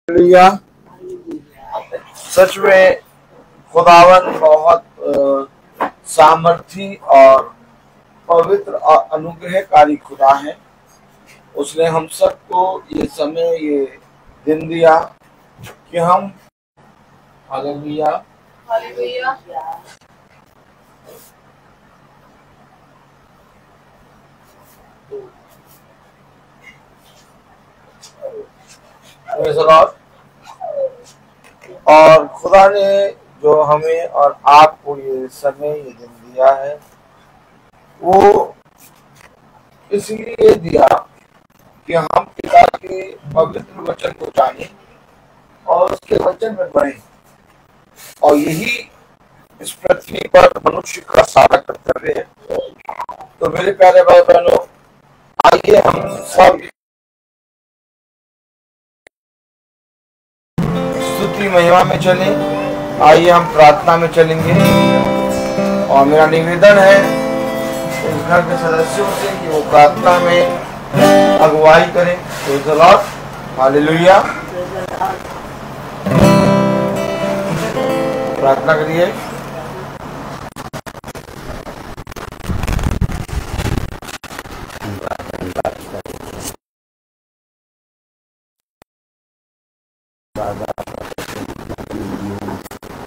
Hallelujah. सच में खुदावन बहुत सामर्थी और पवित्र और अनुग्रहकारी खुदा है। उसने हम सबको ये समय ये दिन दिया कि हम हालेलुया हालेलुया और खुदा ने जो हमें और आपको ये समय ये दिन दिया है वो इसलिए दिया कि हम पिता के पवित्र वचन को जानें और उसके वचन में बढ़ें। और यही इस पृथ्वी पर मनुष्य का सारा कर्तव्य है। तो मेरे प्यारे भाई बहनों, आइए हम सब स्तुति महिमा में चलें। आइए हम प्रार्थना में चलेंगे। और मेरा निवेदन है इस घर के सदस्यों से कि वो प्रार्थना में अगुवाई करें। Praise the Lord, hallelujah. प्रार्थना करिए।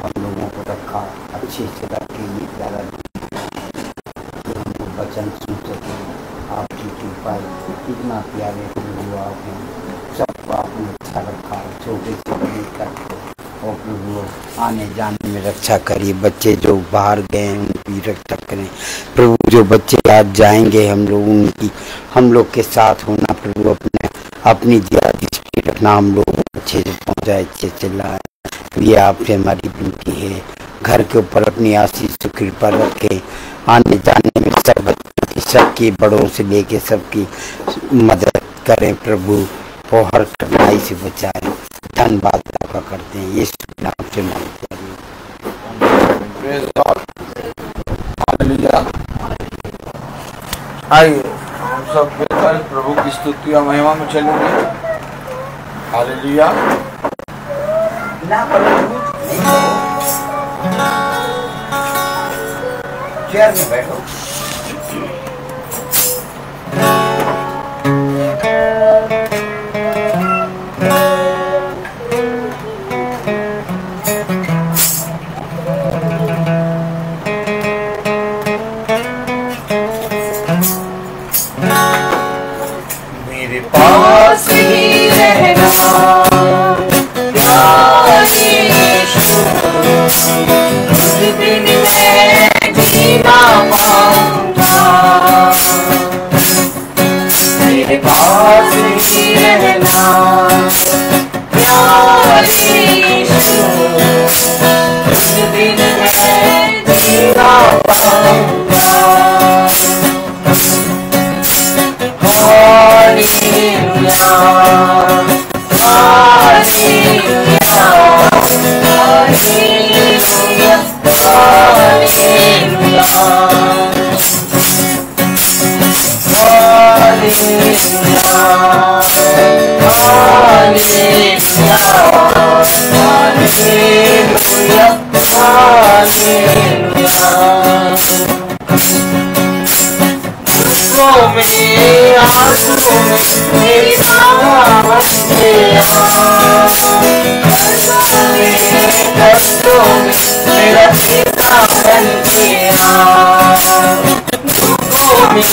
हम लोगों को रखा अच्छे से रखे, ये प्यारा हम लोग वचन सुन सके। आपकी कृपा इतना प्यारे प्रभु आप हैं, सबको आपने अच्छा रखा, छोटे से बड़े करके। और प्रभु आने जाने में रक्षा करिए, बच्चे जो बाहर गए हैं उनकी रक्षा करें प्रभु। जो बच्चे आज जाएंगे हम लोग के साथ होना प्रभु। अपनी दृष्टि रखना, हम लोग अच्छे से पहुँचाए, अच्छे से लाए। ये आपसे हमारी विनती है। घर के ऊपर अपनी आशीष कृपा रखें। आने जाने में सब बच्चों की, सबकी, बड़ों से लेके सबकी मदद करें प्रभु। और हर कठिनाई से बचाएं। धन्यवाद आपका करते हैं, यीशु के नाम से मांगते हैं। आइए हम सब मिलकर प्रभु की स्तुति और महिमा में चलेंगे। हालेलुया। चेयर में बैठो। मेरे पास ही रहना दिन में जीना पाऊंगा। मेरे पास ही रहना प्यारे यीशु, उस दिन में जीना पाऊंगा। हालेलुया हालेलुया हालेलुया हालेलुया मेरी कष्टों में मेरा पिता बन गया। दुखों में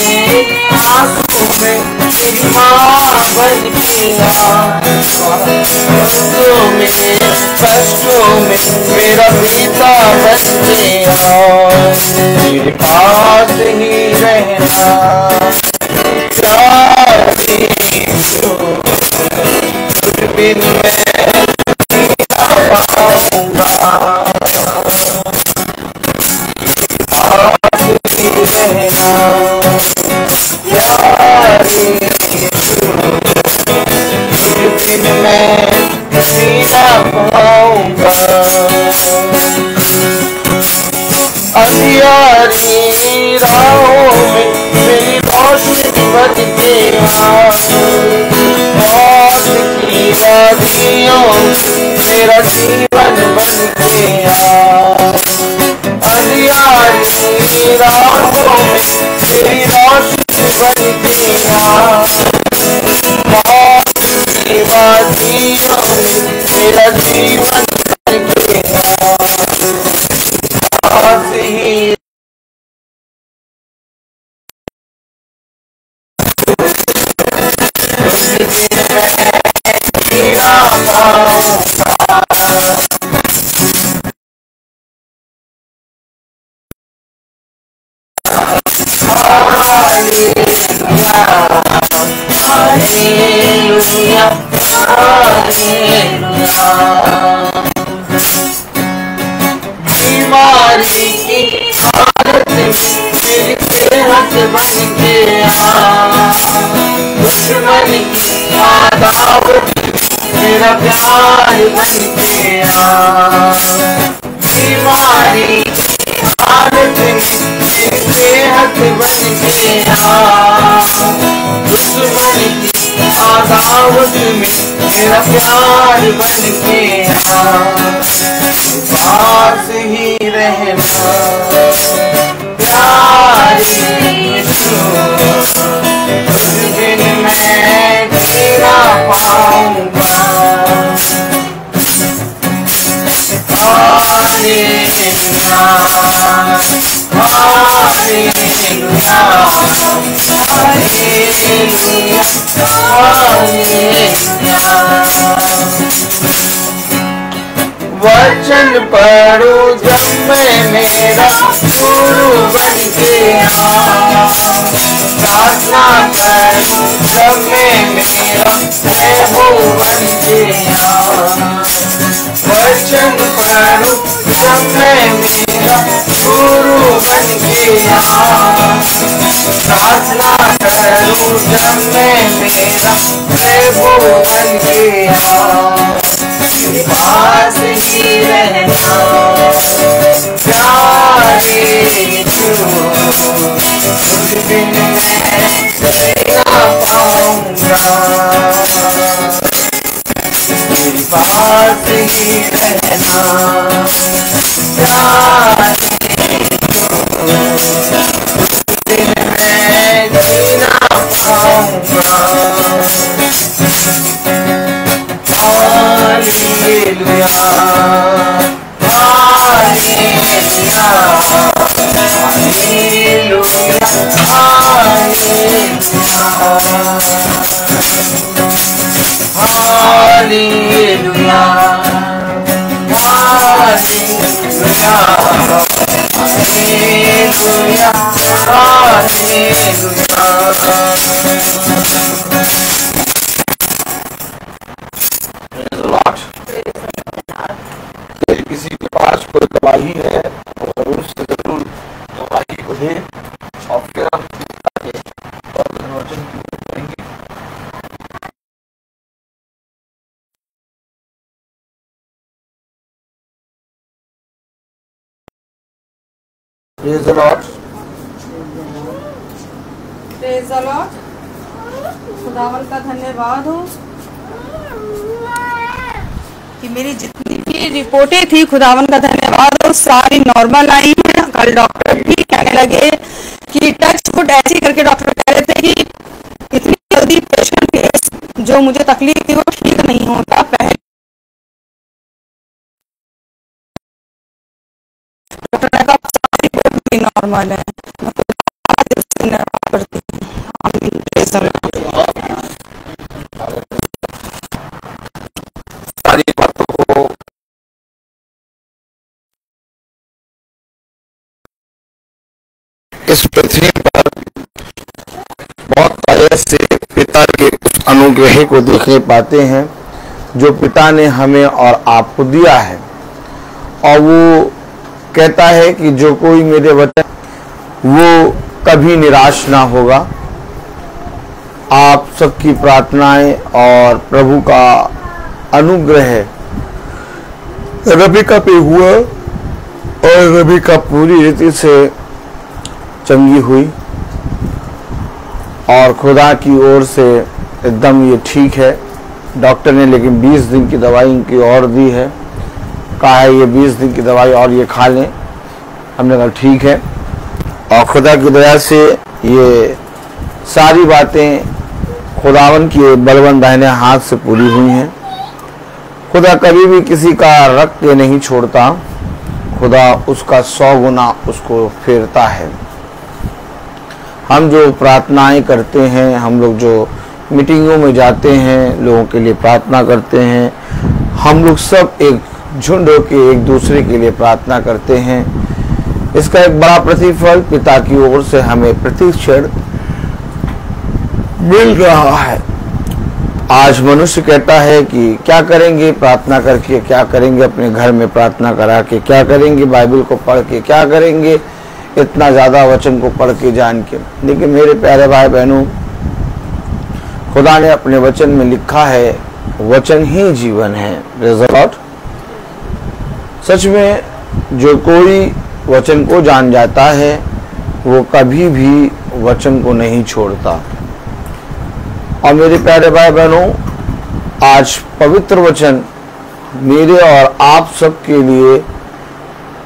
आंसू में मेरी माँ बन गया। दुखों में कष्टों में मेरा पिता बन गया। मेरे पास ही रहना कुछ दिन में पाऊंगा। अंधियारी राहों में मेरी रोशनी बन गया। मौत की वादियों मेरा जीवन बन के अंधियारी राहों में तेरी रोशनी बन के मेरा जीवन बन के बीमारी की हालत में मेरी सेहत बन के दुश्मन की आदावत मेरा प्यार बन के बीमारी की हालत में मेरी सेहत बन के दुश्मन की आदावत में मेरा प्यार बन के पास ही रहना प्यारे यीशु उस दिन मैं तेरा पाऊंगा हालेलुया हालेलुया हालेलुया हालेलुया वचन पढ़ो जब मैं मेरा गुरु बन के प्रार्थना करूं जब मैं मेरा प्रभु बन के वचन पढ़ो जब मैं मेरा गुरु बन के प्रार्थना करूं जब मैं मेरा प्रभु बन के पास ही रहना प्यारे यीशु उस दिन मैं तेरा पाऊंगा मेरे पास ही रहना प्यारे यीशु उस दिन मैं तेरा पाऊंगा hallelujah hallelujah hallelujah hallelujah hallelujah किसी के पास कोई गवाही है तो जरूर से जरूर गवाही को दे और फिर हम वचन करेंगे। Praise the Lord. Praise the Lord. खुदावन का धन्यवाद हो कि मेरी जितनी भी रिपोर्टें थी, खुदावन का धन्यवाद हो, सारी नॉर्मल आई हैं। कल डॉक्टर भी कहने लगे कि टच वुड ऐसी करके डॉक्टर कह रहे थे कि इतनी जल्दी पेशेंट केस जो मुझे तकलीफ थी वो ठीक नहीं होता। पहले डॉक्टर ने कहा सारी रिपोर्ट भी नॉर्मल है। करती हूँ सारी बातों को इस पृथ्वी पर बहुत तरह से पिता के उस अनुग्रह को देखने पाते हैं जो पिता ने हमें और आपको दिया है। और वो कहता है कि जो कोई मेरे वचन वो कभी निराश ना होगा। आप सबकी प्रार्थनाएं और प्रभु का अनुग्रह रबिका पे हुआ और रबिका पूरी रीति से चंगी हुई और खुदा की ओर से एकदम ये ठीक है। डॉक्टर ने लेकिन 20 दिन की दवाई इनकी और दी है, कहा है ये 20 दिन की दवाई और ये खा लें। हमने कहा ठीक है, और खुदा की दया से ये सारी बातें खुदावन के बलवंत दाहिने हाथ से पूरी हुई हैं। खुदा कभी भी किसी का रख के नहीं छोड़ता, खुदा उसका 100 गुना उसको फेरता है। हम जो प्रार्थनाएं करते हैं, हम लोग जो मीटिंगों में जाते हैं, लोगों के लिए प्रार्थना करते हैं, हम लोग सब एक झुंड होकर एक दूसरे के लिए प्रार्थना करते हैं। इसका एक बड़ा प्रतिफल पिता की ओर से हमें प्रतिक्षण मिल रहा है। आज मनुष्य कहता है कि क्या करेंगे प्रार्थना करके, क्या करेंगे अपने घर में प्रार्थना करा के, क्या करेंगे बाइबल को पढ़ के, क्या करेंगे इतना ज़्यादा वचन को पढ़ के जान के। लेकिन मेरे प्यारे भाई बहनों, खुदा ने अपने वचन में लिखा है वचन ही जीवन है। Praise the Lord. सच में जो कोई वचन को जान जाता है वो कभी भी वचन को नहीं छोड़ता। और मेरे प्यारे भाई बहनों, आज पवित्र वचन मेरे और आप सब के लिए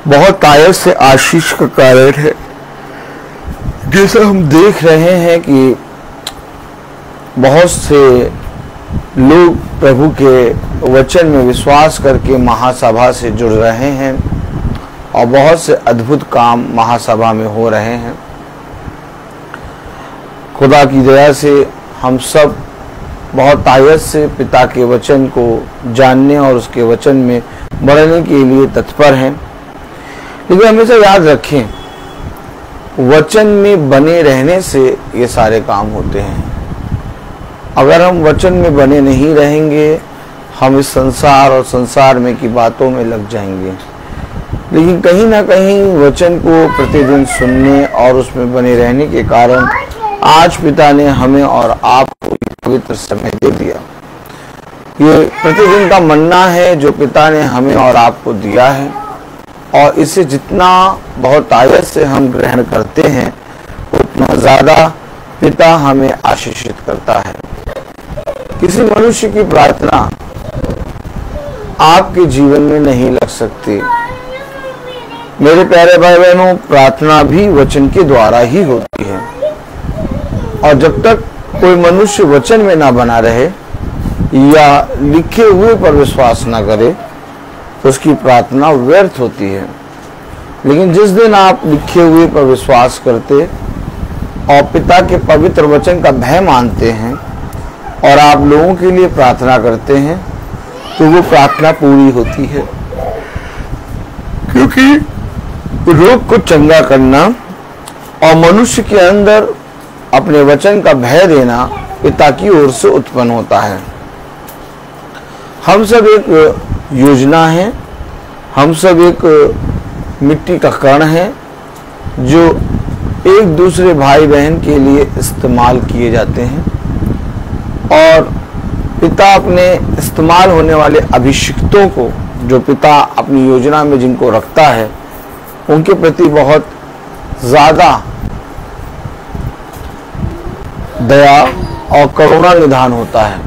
बहुत आयत से आशीष का कारण है। जैसे हम देख रहे हैं कि बहुत से लोग प्रभु के वचन में विश्वास करके महासभा से जुड़ रहे हैं और बहुत से अद्भुत काम महासभा में हो रहे हैं। खुदा की दया से हम सब बहुत आयत से पिता के वचन को जानने और उसके वचन में बढ़ने के लिए तत्पर हैं। लेकिन हमेशा याद रखें, वचन में बने रहने से ये सारे काम होते हैं। अगर हम वचन में बने नहीं रहेंगे, हम इस संसार और संसार में की बातों में लग जाएंगे। लेकिन कहीं ना कहीं वचन को प्रतिदिन सुनने और उसमें बने रहने के कारण आज पिता ने हमें और आपको पवित्र समय दे दिया। ये प्रतिदिन का मन्ना है जो पिता ने हमें और आपको दिया है, और इसे जितना बहुत आयत से हम ग्रहण करते हैं उतना ज्यादा पिता हमें आशीषित करता है। किसी मनुष्य की प्रार्थना आपके जीवन में नहीं लग सकती। मेरे प्यारे भाई बहनों, प्रार्थना भी वचन के द्वारा ही होती है, और जब तक कोई मनुष्य वचन में ना बना रहे या लिखे हुए पर विश्वास ना करे तो उसकी प्रार्थना व्यर्थ होती है। लेकिन जिस दिन आप लिखे हुए पर विश्वास करते और पिता के पवित्र वचन का भय मानते हैं और आप लोगों के लिए प्रार्थना करते हैं तो वो प्रार्थना पूरी होती है। क्योंकि रोग को चंगा करना और मनुष्य के अंदर अपने वचन का भय देना पिता की ओर से उत्पन्न होता है। हम सब एक योजना है, हम सब एक मिट्टी का कण है जो एक दूसरे भाई बहन के लिए इस्तेमाल किए जाते हैं, और पिता अपने इस्तेमाल होने वाले अभिषिक्तों को, जो पिता अपनी योजना में जिनको रखता है, उनके प्रति बहुत ज़्यादा दया और करुणा निधान होता है।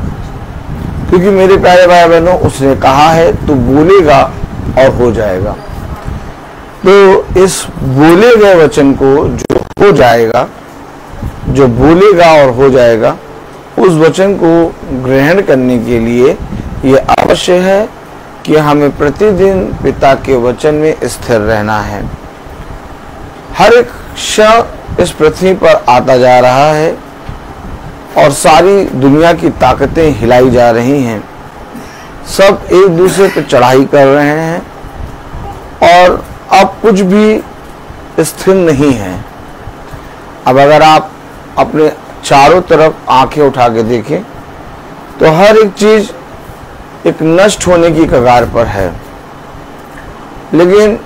क्योंकि मेरे प्यारे भाई बहनों, उसने कहा है तू बोलेगा और हो जाएगा। तो इस बोले गए वचन को जो हो जाएगा, जो बोलेगा और हो जाएगा, उस वचन को ग्रहण करने के लिए ये अवश्य है कि हमें प्रतिदिन पिता के वचन में स्थिर रहना है। हर एक क्षण इस पृथ्वी पर आता जा रहा है और सारी दुनिया की ताकतें हिलाई जा रही हैं। सब एक दूसरे पर चढ़ाई कर रहे हैं और अब कुछ भी स्थिर नहीं है। अब अगर आप अपने चारों तरफ आंखें उठा के देखें तो हर एक चीज एक नष्ट होने की कगार पर है। लेकिन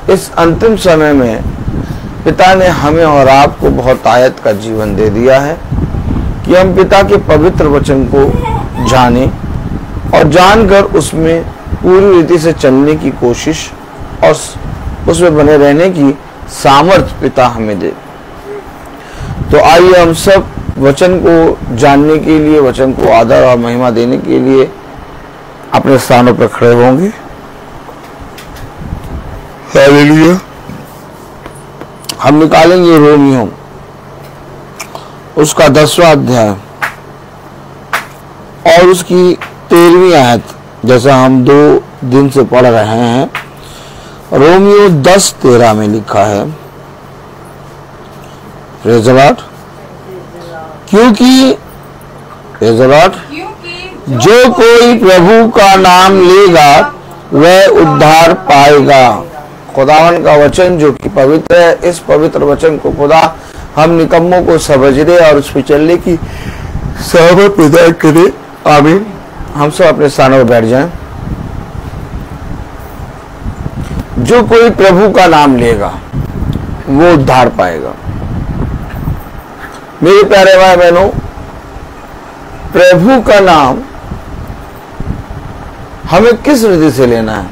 इस अंतिम समय में पिता ने हमें और आपको बहुत आयत का जीवन दे दिया है कि हम पिता के पवित्र वचन को जानें और जानकर उसमें पूरी रीति से चलने की कोशिश और उसमें बने रहने की सामर्थ्य पिता हमें दे। तो आइए हम सब वचन को जानने के लिए, वचन को आदर और महिमा देने के लिए अपने स्थानों पर खड़े होंगे। हालेलुया। हम निकालेंगे रोमियो उसका 10वां अध्याय और उसकी 13वीं आयत, जैसा हम 2 दिन से पढ़ रहे हैं। रोमियो 10:13 में लिखा है, प्रेज़ द लॉर्ड, क्योंकि जो कोई प्रभु का नाम लेगा वह उद्धार पाएगा। खुदावन का वचन जो कि पवित्र है, इस पवित्र वचन को खुदा हम निकम्मों को समझने और उस पर चलने की सहमत पैदा करे। आमीन। हम सब अपने स्थानों पर बैठ जाएं। जो कोई प्रभु का नाम लेगा वो उद्धार पाएगा। मेरे प्यारे भाई बहनों, प्रभु का नाम हमें किस विधि से लेना है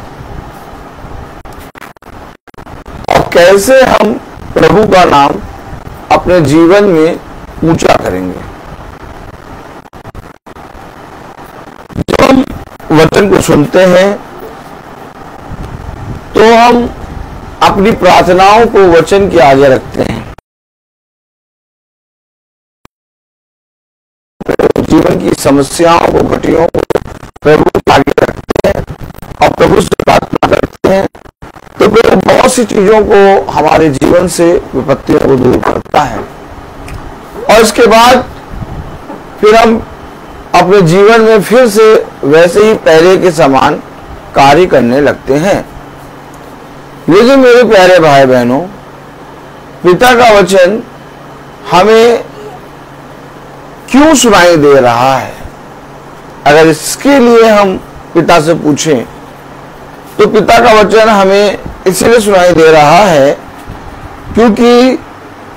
और कैसे हम प्रभु का नाम अपने जीवन में ऊंचा करेंगे। जब हम वचन को सुनते हैं तो हम अपनी प्रार्थनाओं को वचन के आगे रखते हैं, जीवन की समस्याओं को, घटियों को प्रभु के आगे रखते हैं और प्रभु से प्रार्थना करते हैं, तो प्रभु बहुत सी चीजों को हमारे जीवन से, विपत्तियों को दूर करता है। और इसके बाद फिर हम अपने जीवन में फिर से वैसे ही पहले के समान कार्य करने लगते हैं। लेकिन मेरे प्यारे भाई बहनों, पिता का वचन हमें क्यों सुनाई दे रहा है? अगर इसके लिए हम पिता से पूछें तो पिता का वचन हमें इसलिए सुनाई दे रहा है क्योंकि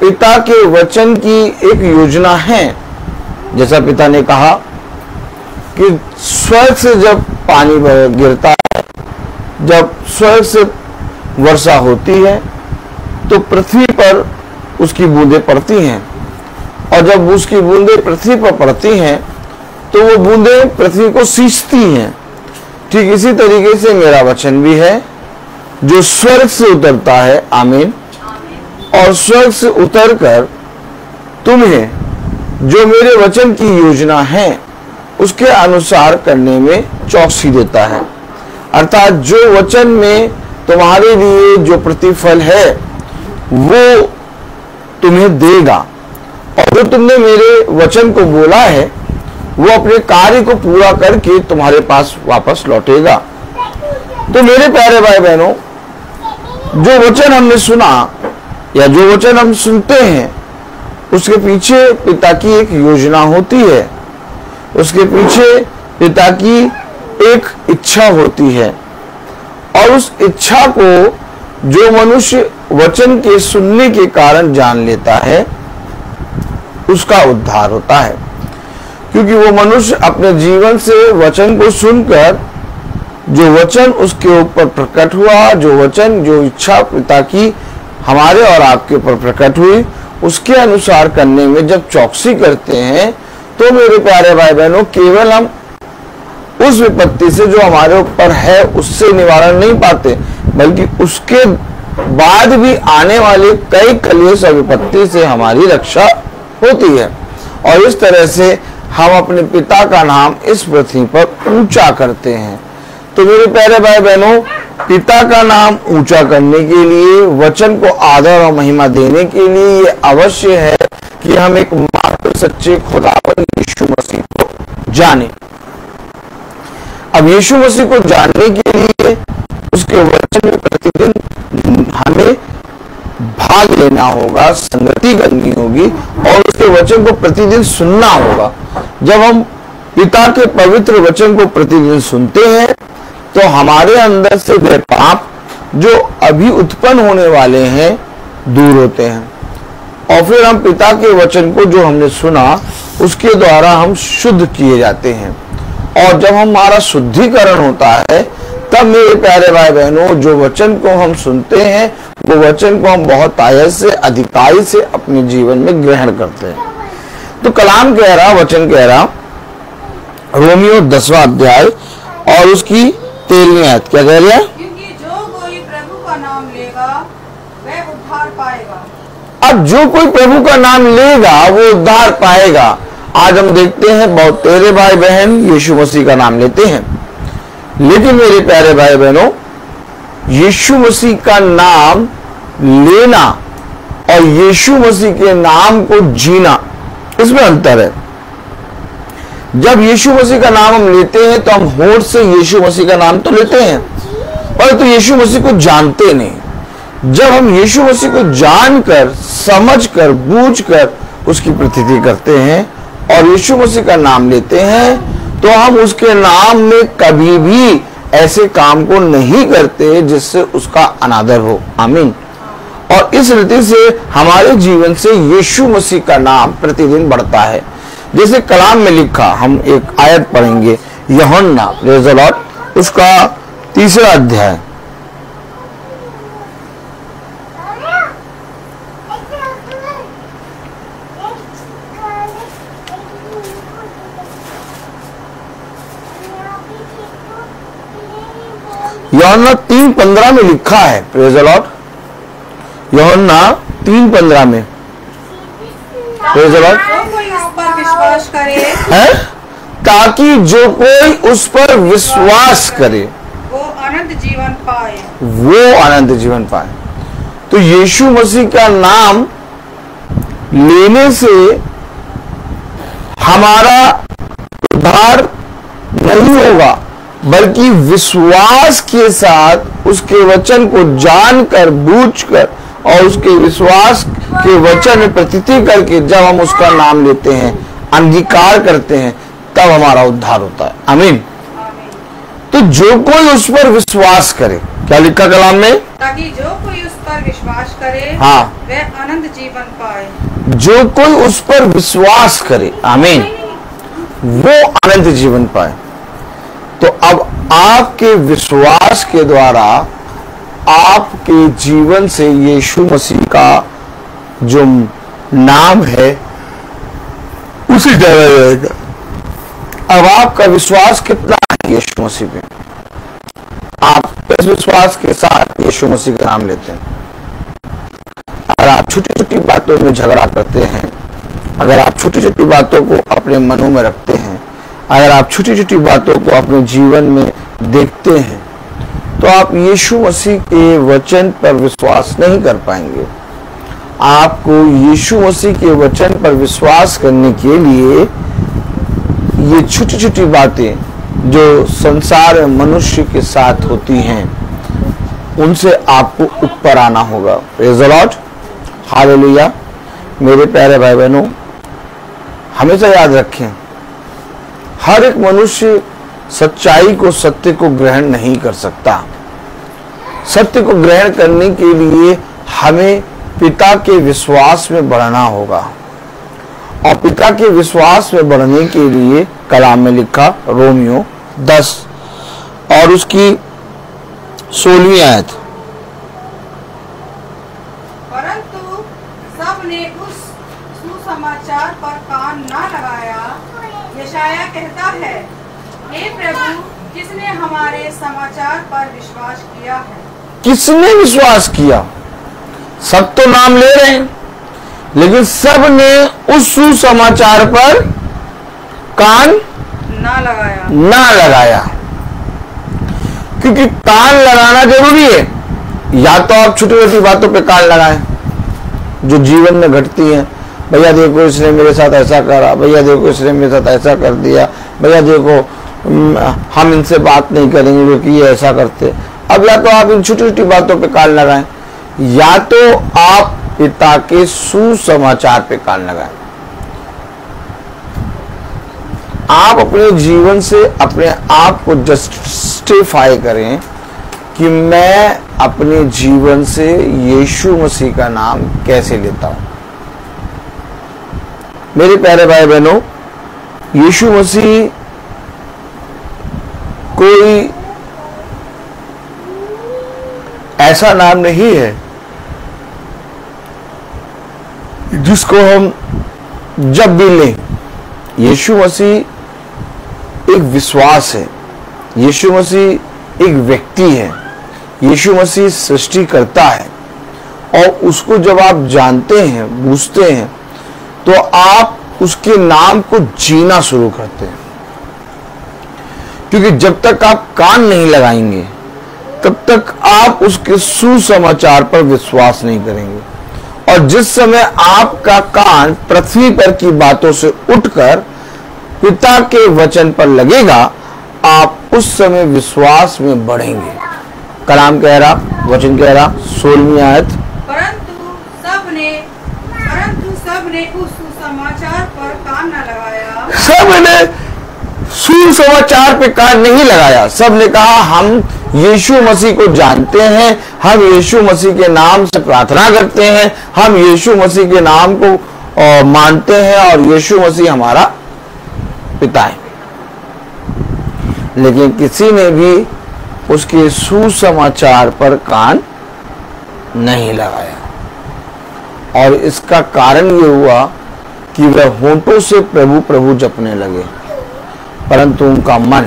पिता के वचन की एक योजना है। जैसा पिता ने कहा कि स्वर्ग से जब पानी गिरता है, जब स्वर्ग से वर्षा होती है तो पृथ्वी पर उसकी बूंदें पड़ती हैं, और जब उसकी बूंदें पृथ्वी पर पड़ती हैं तो वो बूंदें पृथ्वी को सींचती हैं। ठीक इसी तरीके से मेरा वचन भी है जो स्वर्ग से उतरता है। आमीन। और स्वर्ग से उतरकर तुम्हें जो मेरे वचन की योजना है उसके अनुसार करने में चौकसी देता है। अर्थात जो वचन में तुम्हारे लिए जो प्रतिफल है वो तुम्हें देगा, और जो तुमने मेरे वचन को बोला है वो अपने कार्य को पूरा करके तुम्हारे पास वापस लौटेगा। तो मेरे प्यारे भाई बहनों, जो वचन हमने सुना या जो वचन हम सुनते हैं उसके पीछे पिता की एक योजना होती है, उसके पीछे पिता की एक इच्छा होती है, और उस इच्छा को जो मनुष्य वचन के सुनने के कारण जान लेता है उसका उद्धार होता है। क्योंकि वो मनुष्य अपने जीवन से वचन को सुनकर जो वचन उसके ऊपर प्रकट हुआ, जो वचन, जो इच्छा पिता की हमारे और आपके ऊपर प्रकट हुई, उसके अनुसार करने में जब चौकसी करते हैं तो मेरे प्यारे भाई बहनों, केवल हम उस विपत्ति से जो हमारे ऊपर है उससे निवारण नहीं पाते, बल्कि उसके बाद भी आने वाले कई कलेश और विपत्ति से हमारी रक्षा होती है। और इस तरह से हम अपने पिता का नाम इस पृथ्वी पर ऊंचा करते हैं। तो मेरे प्यारे भाई बहनों, पिता का नाम ऊंचा करने के लिए, वचन को आदर और महिमा देने के लिए ये अवश्य है कि हम एक मात्र सच्चे खुदावंद यीशु मसीह को जाने। अब यीशु मसीह को जानने के लिए उसके वचन में प्रतिदिन हमें भाग लेना होगा, संगति करनी होगी और उसके वचन को प्रतिदिन सुनना होगा। जब हम पिता के पवित्र वचन को प्रतिदिन सुनते हैं तो हमारे अंदर से वे पाप जो अभी उत्पन्न होने वाले हैं दूर होते हैं, और फिर हम पिता के वचन को जो हमने सुना उसके द्वारा हम शुद्ध किए जाते हैं। और जब हमारा शुद्धिकरण होता है तब मेरे प्यारे भाई बहनों, जो वचन को हम सुनते हैं वो वचन को हम बहुत आयत से, अधिकाई से अपने जीवन में ग्रहण करते हैं। तो कलाम कह रहा, वचन कह रहा, रोमियो 10वां अध्याय और उसकी 13वीं आयत क्या कह रहा है? क्योंकि जो कोई प्रभु का नाम लेगा वह उद्धार पाएगा। अब जो कोई प्रभु का नाम लेगा वो उद्धार पाएगा। आज हम देखते हैं बहुत तेरे भाई बहन यीशु मसीह का नाम लेते हैं, लेकिन मेरे प्यारे भाई बहनों, यीशु मसीह का नाम लेना और यीशु मसीह के नाम को जीना, इसमें अंतर है। जब यीशु मसीह का नाम हम लेते हैं तो हम होठ से यीशु मसीह का नाम तो लेते हैं, परंतु यीशु मसीह को जानते नहीं। जब हम यीशु मसीह को जानकर, समझकर, बूझकर उसकी प्रतीति करते हैं और यीशु मसीह का नाम लेते हैं, तो हम उसके नाम में कभी भी ऐसे काम को नहीं करते जिससे उसका अनादर हो। आमीन। और इस रीति से हमारे जीवन से यीशु मसीह का नाम प्रतिदिन बढ़ता है। जैसे कलाम में लिखा, हम एक आयत पढ़ेंगे, यूहन्ना प्रेज़ द लॉर्ड, उसका 3रा अध्याय, यूहन्ना 3:15 में लिखा है, प्रेज़ द लॉर्ड, यूहन्ना 3:15 में, प्रेज़ द लॉर्ड, जो कोई उस पर विश्वास करे है, ताकि जो कोई उस पर विश्वास करे वो अनंत जीवन पाए। वो अनंत जीवन पाए। तो यीशु मसीह का नाम लेने से हमारा उद्धार नहीं होगा, बल्कि विश्वास के साथ उसके वचन को जानकर, बूझकर और उसके विश्वास के वचन में प्रतीति करके जब हम उसका नाम लेते हैं, अंगीकार करते हैं, तब हमारा उद्धार होता है। आमीन। तो जो कोई उस पर विश्वास करे, क्या लिखा कलाम में? ताकि जो कोई उस पर विश्वास करे हाँ, वह अनंत जीवन पाए। जो कोई उस पर विश्वास करे, आमीन, वो अनंत जीवन पाए। तो अब आपके विश्वास के द्वारा आपके जीवन से यीशु मसीह का जो नाम है उसी जाना जाएगा। अब आपका विश्वास कितना है यीशु मसीह पे? आप किस विश्वास के साथ यीशु मसीह का नाम लेते हैं? अगर आप छोटी छोटी बातों में झगड़ा करते हैं, अगर आप छोटी छोटी बातों को अपने मनों में रखते हैं, अगर आप छोटी छोटी बातों को अपने जीवन में देखते हैं, तो आप यीशु मसीह के वचन पर विश्वास नहीं कर पाएंगे। आपको यीशु मसीह के वचन पर विश्वास करने के लिए ये छोटी छोटी बातें जो संसार में मनुष्य के साथ होती हैं, उनसे आपको ऊपर आना होगा। Praise the Lord, hallelujah. मेरे प्यारे भाई बहनों, हमेशा याद रखें, हर एक मनुष्य सच्चाई को, सत्य को ग्रहण नहीं कर सकता। सत्य को ग्रहण करने के लिए हमें पिता के विश्वास में बढ़ना होगा, और पिता के विश्वास में बढ़ने के लिए कलाम में लिखा रोमियो 10 और उसकी 16वीं आयत, परंतु सब ने उस सुसमाचार पर कान ना लगाया। यशाया कहता है, हे प्रभु, किसने हमारे समाचार पर विश्वास किया है? किसने विश्वास किया? सब तो नाम ले रहे हैं, लेकिन सब ने उस सुसमाचार पर कान ना लगाया। क्योंकि कान लगाना जरूरी है। या तो आप छोटी छोटी बातों पे कान लगाएं जो जीवन में घटती हैं। भैया देखो इसने मेरे साथ ऐसा करा, भैया देखो इसने मेरे साथ ऐसा कर दिया, भैया देखो हम इनसे बात नहीं करेंगे क्योंकि ये ऐसा करते। अब या तो आप इन छोटी छोटी बातों पे कान लगाएं, या तो आप पिता के सुसमाचार पे कान लगाएं। आप अपने जीवन से अपने आप को जस्टिफाई करें कि मैं अपने जीवन से यीशु मसीह का नाम कैसे लेता हूं। मेरे प्यारे भाई बहनों, यीशु मसीह कोई ऐसा नाम नहीं है जिसको हम जब भी लें, यीशु मसीह एक विश्वास है, यीशु मसीह एक व्यक्ति है, यीशु मसीह सृष्टि करता है। और उसको जब आप जानते हैं, बूझते हैं, तो आप उसके नाम को जीना शुरू करते हैं। क्योंकि जब तक आप कान नहीं लगाएंगे तब तक आप उसके सुसमाचार पर विश्वास नहीं करेंगे। और जिस समय आपका कान पृथ्वी पर की बातों से उठकर पिता के वचन पर लगेगा, आप उस समय विश्वास में बढ़ेंगे। कलाम कह रहा, वचन कह रहा, 16वीं आयत, परंतु सबने उस सुसमाचार पर कान न लगाया। सबने सुसमाचार पे कान नहीं लगाया। सबने कहा हम यीशु मसीह को जानते हैं, हम यीशु मसीह के नाम से प्रार्थना करते हैं, हम यीशु मसीह के नाम को मानते हैं और यीशु मसीह हमारा पिता है। लेकिन किसी ने भी उसके सुसमाचार पर कान नहीं लगाया। और इसका कारण ये हुआ कि वह होंठों से प्रभु प्रभु जपने लगे, परंतु उनका मन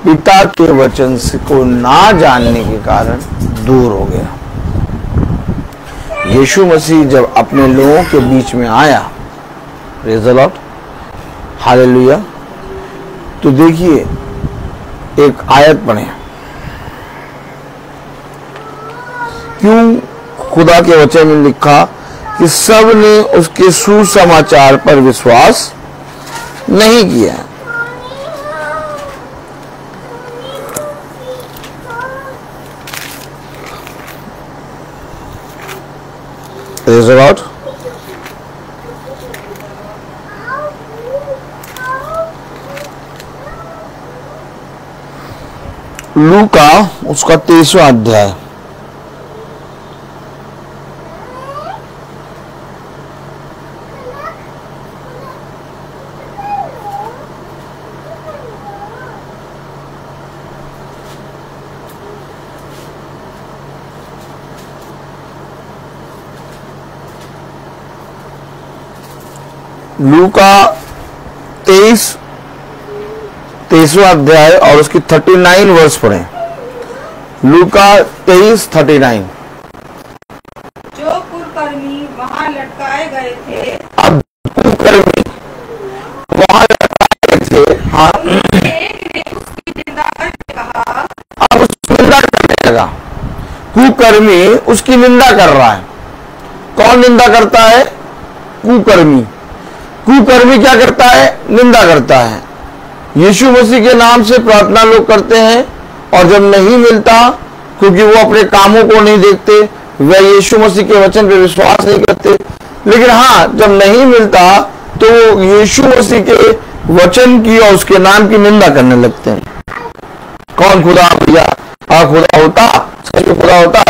पिता के वचन को ना जानने के कारण दूर हो गया। यीशु मसीह जब अपने लोगों के बीच में आया, प्रेज़ द लॉर्ड, हालेलुया, तो देखिए एक आयत पढ़े, क्यों खुदा के वचन में लिखा कि सब ने उसके सुसमाचार पर विश्वास नहीं किया। Praise the Lord. लूका उसका 23वां अध्याय, लूका 23वां अध्याय और उसकी 39 वर्ष पढ़े। लूका 23:39। जो कुकर्मी वहां लटकाए गए थे, अब कुकर्मी वहां लटकाए गए थे, हाँ, एक ने उसकी निंदा करके कहा, अब उसकी निंदा करने लगा। कुकर्मी उसकी निंदा कर रहा है। कौन निंदा करता है? कुकर्मी। कुकर्मी क्या करता है? निंदा करता है। यीशु मसीह के नाम से प्रार्थना लोग करते हैं और जब नहीं मिलता, क्योंकि वो अपने कामों को नहीं देखते, वह यीशु मसीह के वचन पर विश्वास नहीं करते, लेकिन हाँ, जब नहीं मिलता तो यीशु मसीह के वचन की और उसके नाम की निंदा करने लगते हैं। कौन खुदा भैया? खुदा होता, सच में खुदा होता।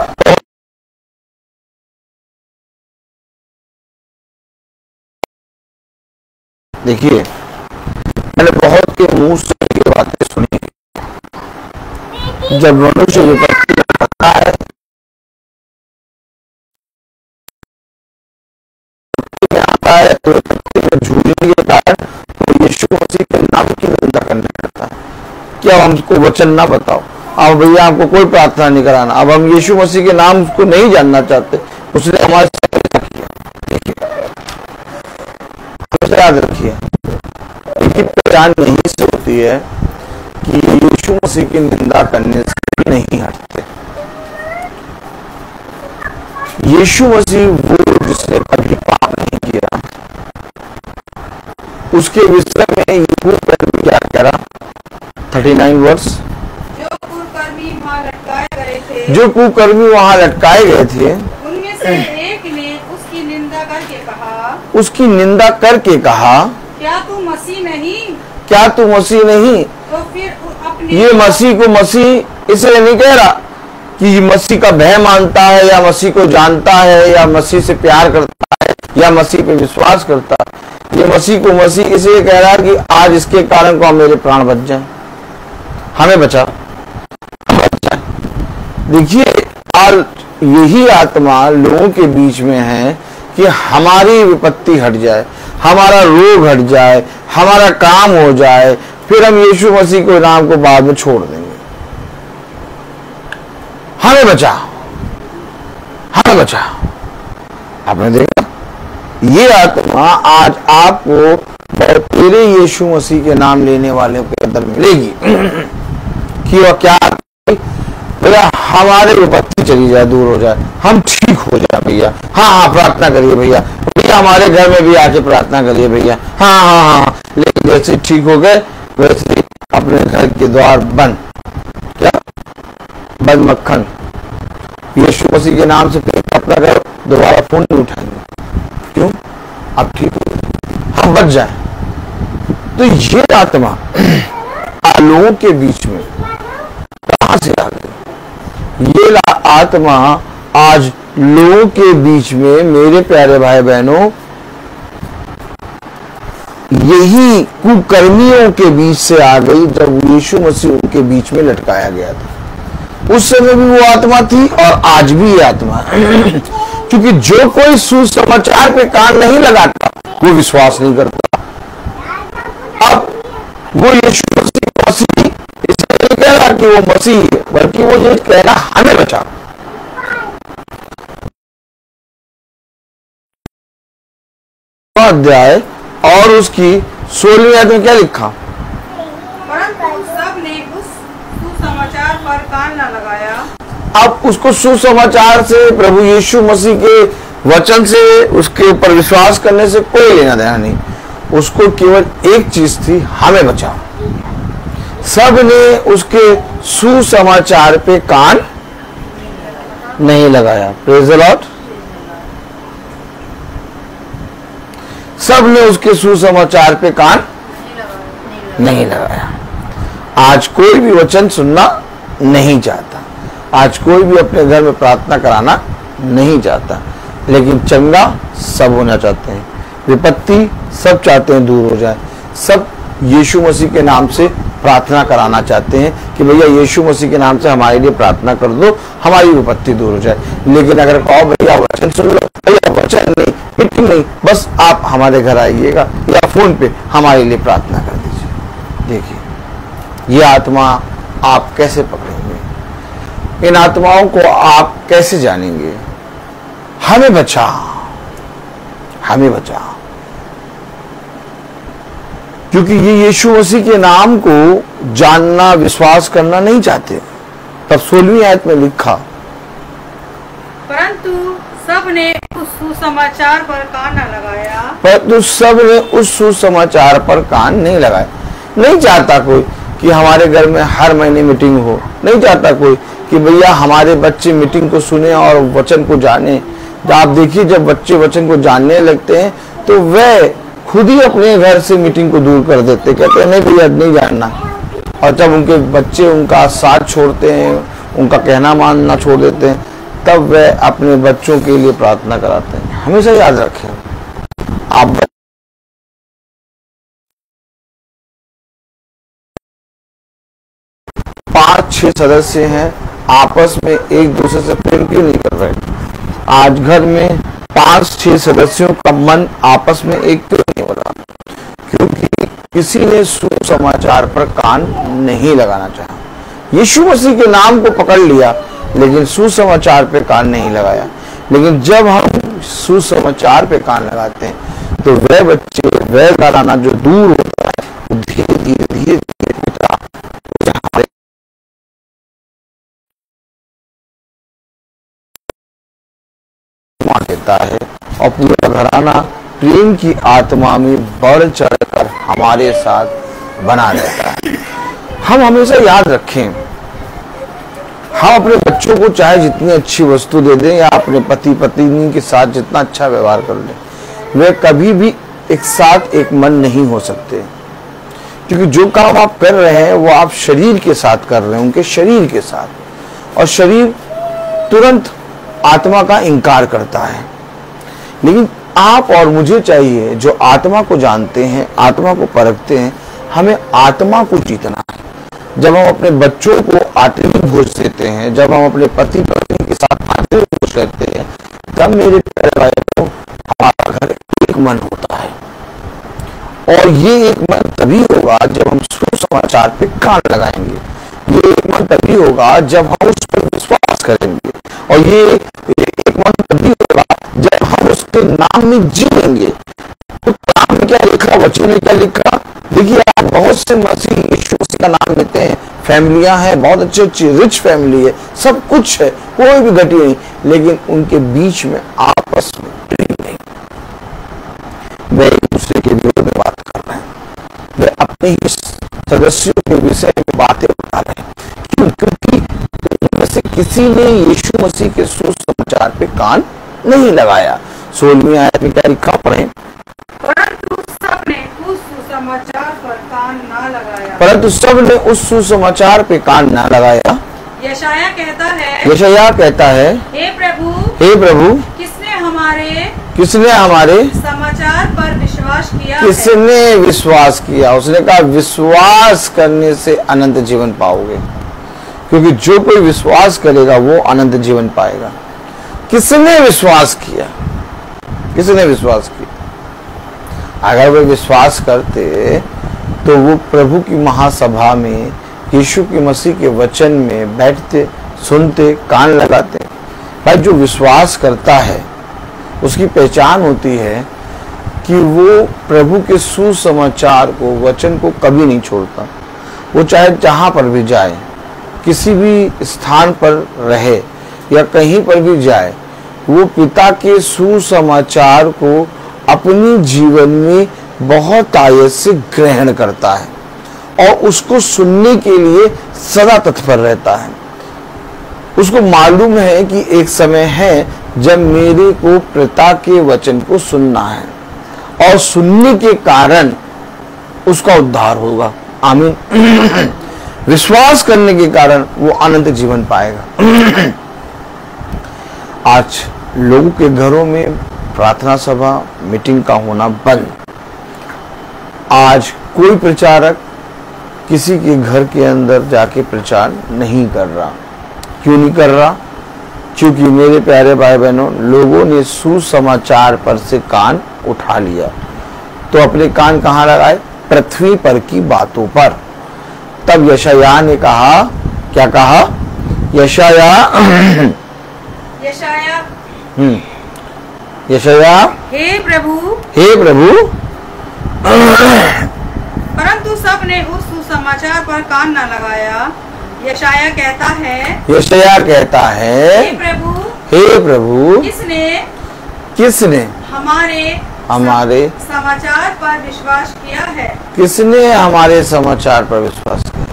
देखिए, मैंने बहुत के मुंह से ये बातें सुनी। जब मनुष्य विपत्ति में आता है, तो विपत्ति में झूलने के कारण तो यीशु मसीह के नाम की निंदा करने लगता है। क्या हमको वचन ना बताओ? अब भैया हमको कोई प्रार्थना नहीं कराना, अब हम यीशु मसीह के नाम को नहीं जानना चाहते, उसने हमारे साथ क्या किया। देखिए, याद रखिए, इनकी पहचान यहीं से होती है कि यीशु मसीह की निंदा करने से भी नहीं हटते। यीशु मसीह वो जिसने कभी पाप नहीं किया, उसके विषय में कुकर्मी क्या करा? 39 वर्ष। जो कुकर्मी वहां लटकाए गए थे, जो कुकर्मी वहां लटकाए गए थे, उनमें से एक ने उसकी निंदा करके कहा, उसकी निंदा करके कहा, क्या तू मसीह नहीं? क्या तू मसीह नहीं? तो फिर अपने ये मसीह को मसीह इसलिए नहीं कह रहा कि मसीह का भय मानता है या मसीह को जानता है या मसीह से प्यार करता है या मसीह पे विश्वास करता है। ये मसीह को मसीह इसलिए कह रहा है कि आज इसके कारण को मेरे प्राण बच जाए, हमें बचा, बच जाए। देखिए, और यही आत्मा लोगों के बीच में है कि हमारी विपत्ति हट जाए, हमारा रोग हट जाए, हमारा काम हो जाए, फिर हम यीशु मसीह के नाम को बाद में छोड़ देंगे। हमें बचा, हमें बचा। आपने देखा ये आत्मा आज आपको और तेरे यीशु मसीह के नाम लेने वाले के अंदर मिलेगी कि वह क्या भैया हमारे विपत्ति चली जाए, दूर हो जाए, हम ठीक हो जाए भैया। हाँ हाँ प्रार्थना करिए भैया, भैया हमारे घर में भी आके प्रार्थना करिए भैया। हाँ हाँ हाँ, लेकिन जैसे ठीक हो गए वैसे अपने घर के द्वार बंद, क्या बंद मक्खन। यीशु मसीह के नाम से फिर प्रार्थना करो, दोबारा फोन नहीं उठाएंगे। क्यों? आप ठीक हो गए, हम बच जाए। तो ये आत्मा लोगों के बीच में कहां से आ गई? ये आत्मा आज लोगों के बीच में, मेरे प्यारे भाई बहनों, यही कुकर्मियों के बीच से आ गई जब यीशु मसीह उनके बीच में लटकाया गया था। उस समय भी वो आत्मा थी और आज भी ये आत्मा क्योंकि जो कोई सुसमाचार पे कान नहीं लगाता वो विश्वास नहीं करता। अब वो यीशु मसीह इसलिए नहीं कह रहा कि वो मसीह है, बल्कि वो ये कह रहा हमें बचा। अध्याय और उसकी 16वीं आयत में क्या लिखा? परंतु सबने उस सुसमाचार पर कान न लगाया। अब उसको सुसमाचार से, प्रभु यीशु मसीह के वचन से, उसके ऊपर विश्वास करने से कोई लेना देना नहीं। उसको केवल एक चीज थी, हमें बचाओ। सब ने उसके सुसमाचार पे कान नहीं लगाया। Praise the Lord. सब ने उसके सुसमाचार पे कान नहीं लगाया। आज कोई भी वचन सुनना नहीं चाहता, आज कोई भी अपने घर में प्रार्थना कराना नहीं चाहता, लेकिन चंगा सब होना चाहते हैं, विपत्ति सब चाहते हैं दूर हो जाए। सब यीशु मसीह के नाम से प्रार्थना कराना चाहते हैं कि भैया यीशु मसीह के नाम से हमारे लिए प्रार्थना कर दो, हमारी विपत्ति दूर हो जाए। लेकिन अगर कहो भैया वचन सुन लो, भैया वचन नहीं, मीटिंग नहीं, बस आप हमारे घर आइएगा या फोन पे हमारे लिए प्रार्थना कर दीजिए। देखिए ये आत्मा आप कैसे पकड़ेंगे, इन आत्माओं को आप कैसे जानेंगे? हमें बचा, हमें बचा, क्योंकि ये यीशु मसीह के नाम को जानना, विश्वास करना नहीं चाहते। तब 16वीं आयत में लिखा, परंतु सब ने उस सुसमाचार पर कान न लगाया। परंतु सब ने उस सुसमाचार पर कान नहीं लगाया। नहीं चाहता कोई कि हमारे घर में हर महीने मीटिंग हो, नहीं चाहता कोई कि भैया हमारे बच्चे मीटिंग को सुने और वचन को जाने। आप देखिए जब बच्चे वचन को जानने लगते हैं तो वे खुद ही अपने घर से मीटिंग को दूर कर देते, कहते हैं नहीं भैया नहीं जानना। और जब उनके बच्चे उनका साथ छोड़ते हैं, उनका कहना मानना छोड़ देते हैं, तब वे अपने बच्चों के लिए प्रार्थना कराते हैं। हमेशा याद रखें, आप 5-6 सदस्य हैं, आपस में एक दूसरे से प्रेम क्यों नहीं कर रहे? आज घर में 5-6 सदस्यों का मन आपस में एक क्यों नहीं हो रहा? क्योंकि किसी ने सुसमाचार पर कान नहीं लगाना चाहा। यीशु मसीह के नाम को पकड़ लिया लेकिन सुसमाचार पे कान नहीं लगाया। लेकिन जब हम सुसमाचार पे कान लगाते हैं तो वह बच्चे, वह घराना जो दूर होता है धीरे धीरे धीरे धीरे देता है और पूरा घराना प्रेम की आत्मा में बढ़ चढ़कर हमारे साथ बना रहता है। हम हमेशा याद रखें, हम अपने बच्चों को चाहे जितनी अच्छी वस्तु दे दें या अपने पति पत्नी के साथ जितना अच्छा व्यवहार कर लें, वे कभी भी एक साथ एक मन नहीं हो सकते। क्योंकि जो काम आप कर रहे हैं वो आप शरीर के साथ कर रहे हैं, उनके शरीर के साथ, और शरीर तुरंत आत्मा का इनकार करता है। लेकिन आप और मुझे चाहिए जो आत्मा को जानते हैं, आत्मा को परखते हैं, हमें आत्मा को जीतना है। जब हम अपने बच्चों को आत्मिक भोज देते हैं, जब हम अपने पति पत्नी के साथ आत्मिक भोज करते हैं, तब मेरे प्यारे भाइयों घर एक मन होता है। और ये एक मन तभी होगा जब हम सुसमाचार पे कान लगाएंगे। ये एक मन तभी होगा जब हम उस पर विश्वास करेंगे। और ये एक मन तभी होगा जब हम उसके नाम में जीएंगे। तो नाम में क्या लिखा, वचन में क्या लिखा? देखिए, आप बहुत से मसीह यीशु मसीह का नाम लेते हैं, फैमिलियां हैं, बहुत अच्छी अच्छी रिच फैमिली है, सब कुछ है, कोई भी घटी नहीं, लेकिन उनके बीच में आपस में प्रेम नहीं। वे एक दूसरे के विरोध में बात कर रहे हैं, वे अपने ही सदस्यों के विषय में बातें उठा रहे हैं। क्यों? क्योंकि उनमें से किसी ने यीशु मसीह के सुसमाचार पे कान नहीं लगाया। 16वीं आयत में क्या लिखा, पढ़ें। परंतु सबने उस सुसमाचार पर कान ना लगाया। परंतु सबने उस सुसमाचार पे कान ना लगाया। यशायाह कहता है, यशायाह कहता है, हे प्रभु, हे प्रभु, किसने हमारे समाचार पर विश्वास किया किसने विश्वास किया? उसने कहा विश्वास करने से अनंत जीवन पाओगे, क्योंकि जो कोई विश्वास करेगा वो अनंत जीवन पाएगा। किसने विश्वास किया? किसने विश्वास किया? अगर वे विश्वास करते तो वो प्रभु की महासभा में यीशु की मसीह के वचन में बैठते, सुनते, कान लगाते। भाई, जो विश्वास करता है उसकी पहचान होती है कि वो प्रभु के सुसमाचार को, वचन को कभी नहीं छोड़ता। वो चाहे जहां पर भी जाए, किसी भी स्थान पर रहे या कहीं पर भी जाए, वो पिता के सुसमाचार को अपनी जीवन में बहुत आयत से ग्रहण करता है और उसको सुनने के लिए सदा तत्पर रहता है। उसको मालूम है कि एक समय है जब मेरे को पिता के वचन को सुनना है और सुनने के कारण उसका उद्धार होगा। आमीन। विश्वास करने के कारण वो अनंत जीवन पाएगा। आज लोगों के घरों में प्रार्थना सभा, मीटिंग का होना बंद। आज कोई प्रचारक किसी के घर के अंदर जाके प्रचार नहीं कर रहा। क्यों नहीं कर रहा? क्योंकि मेरे प्यारे भाई बहनों, लोगों ने सुसमाचार पर से कान उठा लिया। तो अपने कान कहाँ लगाए? पृथ्वी पर की बातों पर। तब यशायाह ने कहा, क्या कहा? यशायाह, हे प्रभु, परंतु सबने उस सुसमाचार पर कान न लगाया। यशायाह कहता है, हे प्रभु, किसने हमारे समाचार पर विश्वास किया है? किसने हमारे समाचार पर विश्वास किया?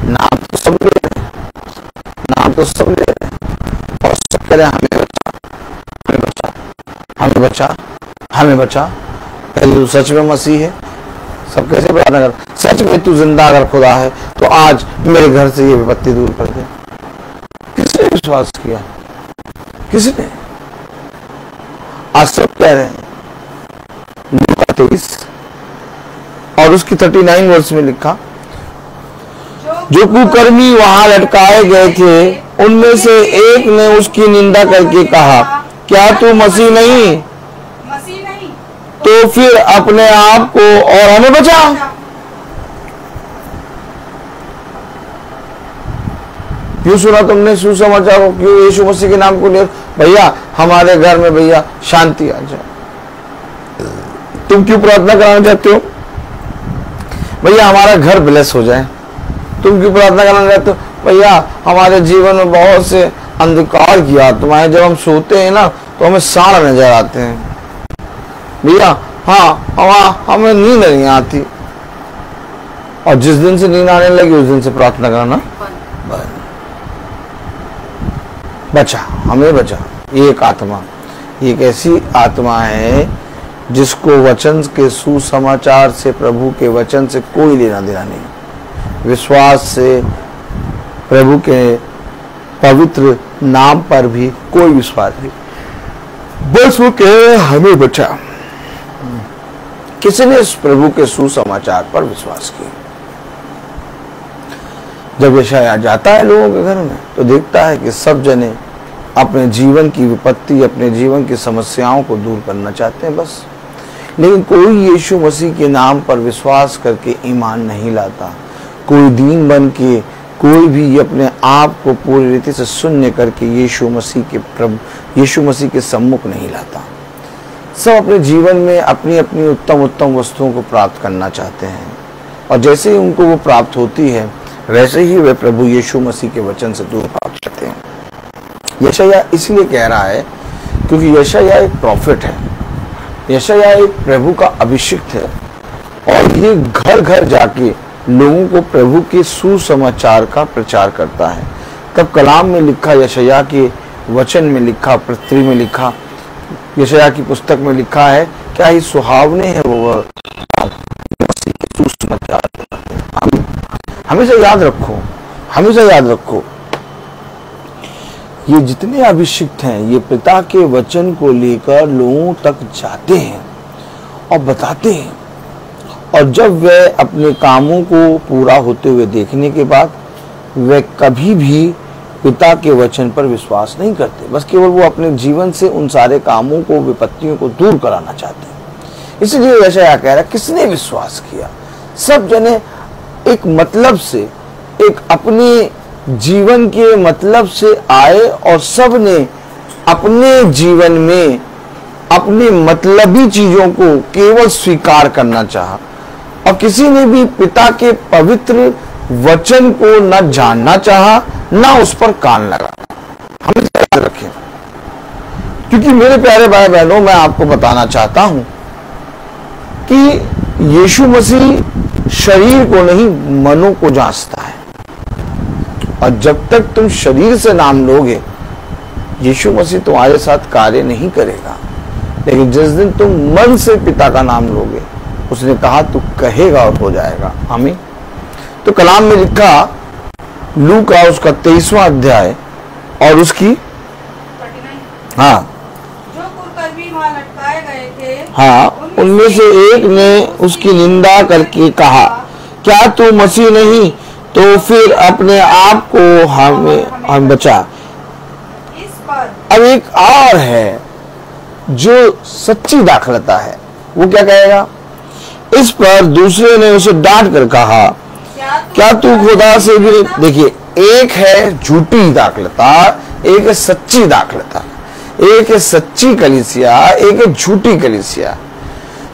नाम तो सब ले रहे, नाम तो सब ले रहे और सब कह रहे हमें बचा, हमें बचा, हमें बचा, हमें बचा। पहले तू सच में मसीह है। सब कैसे प्रार्थना कर, सच में तू जिंदा अगर खुदा है तो आज मेरे घर से ये विपत्ति दूर कर दे। किसने विश्वास किया? किसने? आज सब कह रहे हैं। लूका 23 और उसकी 39 वर्ष में लिखा, जो कुकर्मी वहां लटकाए गए थे उनमें से एक ने उसकी निंदा करके कहा, क्या तू मसीह नहीं? तो फिर अपने आप को और हमें बचा। क्यों सुना तुमने सुसमाचार को? क्यों यीशु मसीह के नाम को ले? भैया हमारे घर में भैया शांति आ जाए। तुम क्यों प्रार्थना कराना चाहते हो? भैया हमारा घर ब्लेस हो जाए। तुम क्यों प्रार्थना कराना चाहते हो? भैया हमारे जीवन में बहुत से अंधकार की आत्माएं, जब हम सोते हैं ना तो हमें सांड नजर आते हैं। भैया हाँ, हमें नींद नहीं आती। और जिस दिन से नींद आने लगी उस दिन से प्रार्थना करना बंद। बचा, हमें बचा। ये एक आत्मा, ये एक ऐसी आत्मा है जिसको वचन के सुसमाचार से, प्रभु के वचन से कोई लेना देना नहीं। विश्वास से प्रभु के पवित्र नाम पर भी कोई विश्वास नहीं। बस वो कहे हमें बचा। किसी ने इस प्रभु के सुसमाचार पर विश्वास किया। जब यशायाह जाता है लोगों के घर में तो देखता है कि सब जने अपने जीवन की विपत्ति, अपने जीवन की समस्याओं को दूर करना चाहते हैं बस। लेकिन कोई यीशु मसीह के नाम पर विश्वास करके ईमान नहीं लाता। कोई दीन बन के, कोई भी अपने आप को पूरी रीति से शून्य करके यीशु मसीह के सम्मुख नहीं लाता। सब अपने जीवन में अपनी अपनी उत्तम उत्तम वस्तुओं को प्राप्त करना चाहते हैं, और जैसे ही उनको वो प्राप्त होती है वैसे ही वे प्रभु यीशु मसीह के वचन से दूर भाग जाते हैं। यशायाह इसलिए कह रहा है क्योंकि यशायाह एक प्रॉफिट है, यशायाह एक प्रभु का अभिषिक्त है, और ये घर घर जाके लोगों को प्रभु के सुसमाचार का प्रचार करता है। तब कलाम में लिखा, यशायाह के वचन में लिखा, पृथ्वी में लिखा, यशायाह की पुस्तक में लिखा है, क्या ही सुहावने है वो सुसमाचार। हमेशा याद रखो, हमेशा याद रखो, ये जितने अभिषिक्त हैं ये पिता के वचन को लेकर लोगों तक जाते हैं और बताते हैं, और जब वे अपने कामों को पूरा होते हुए देखने के बाद वे कभी भी पिता के वचन पर विश्वास नहीं करते, बस केवल वो अपने जीवन से उन सारे कामों को, विपत्तियों को दूर कराना चाहते हैं। इसलिए यशायाह कह रहा है, किसने विश्वास किया? सब जने एक मतलब से, एक अपने जीवन के मतलब से आए, और सब ने अपने जीवन में अपनी मतलबी चीजों को केवल स्वीकार करना चाहा, और किसी ने भी पिता के पवित्र वचन को न जानना चाहा, न उस पर कान लगा। हमें याद रखें, क्योंकि मेरे प्यारे भाई बहनों, मैं आपको बताना चाहता हूं कि यीशु मसीह शरीर को नहीं, मनों को जांचता है, और जब तक तुम शरीर से नाम लोगे यीशु मसीह तुम्हारे साथ कार्य नहीं करेगा। लेकिन जिस दिन तुम मन से पिता का नाम लोगे, उसने कहा तू कहेगा और हो जाएगा। आमीन। तो कलाम में लिखा, लू का उसका 23वां अध्याय और उसकी 39। हाँ, जो कुकर्मी वहां लटकाए गए थे, हाँ, उनमें से एक ने उसकी निंदा करके कहा, क्या तू मसीह नहीं तो फिर अपने आप को हम बचा। इस पर अब एक और है जो सच्ची दाखलता है, वो क्या कहेगा? इस पर दूसरे ने उसे डांट कर कहा, क्या तू खुदा से भी? देखिए, एक है झूठी दाखलता, एक है सच्ची दाखलता, एक है सच्ची कलीसिया, एक है झूठी कलीसिया।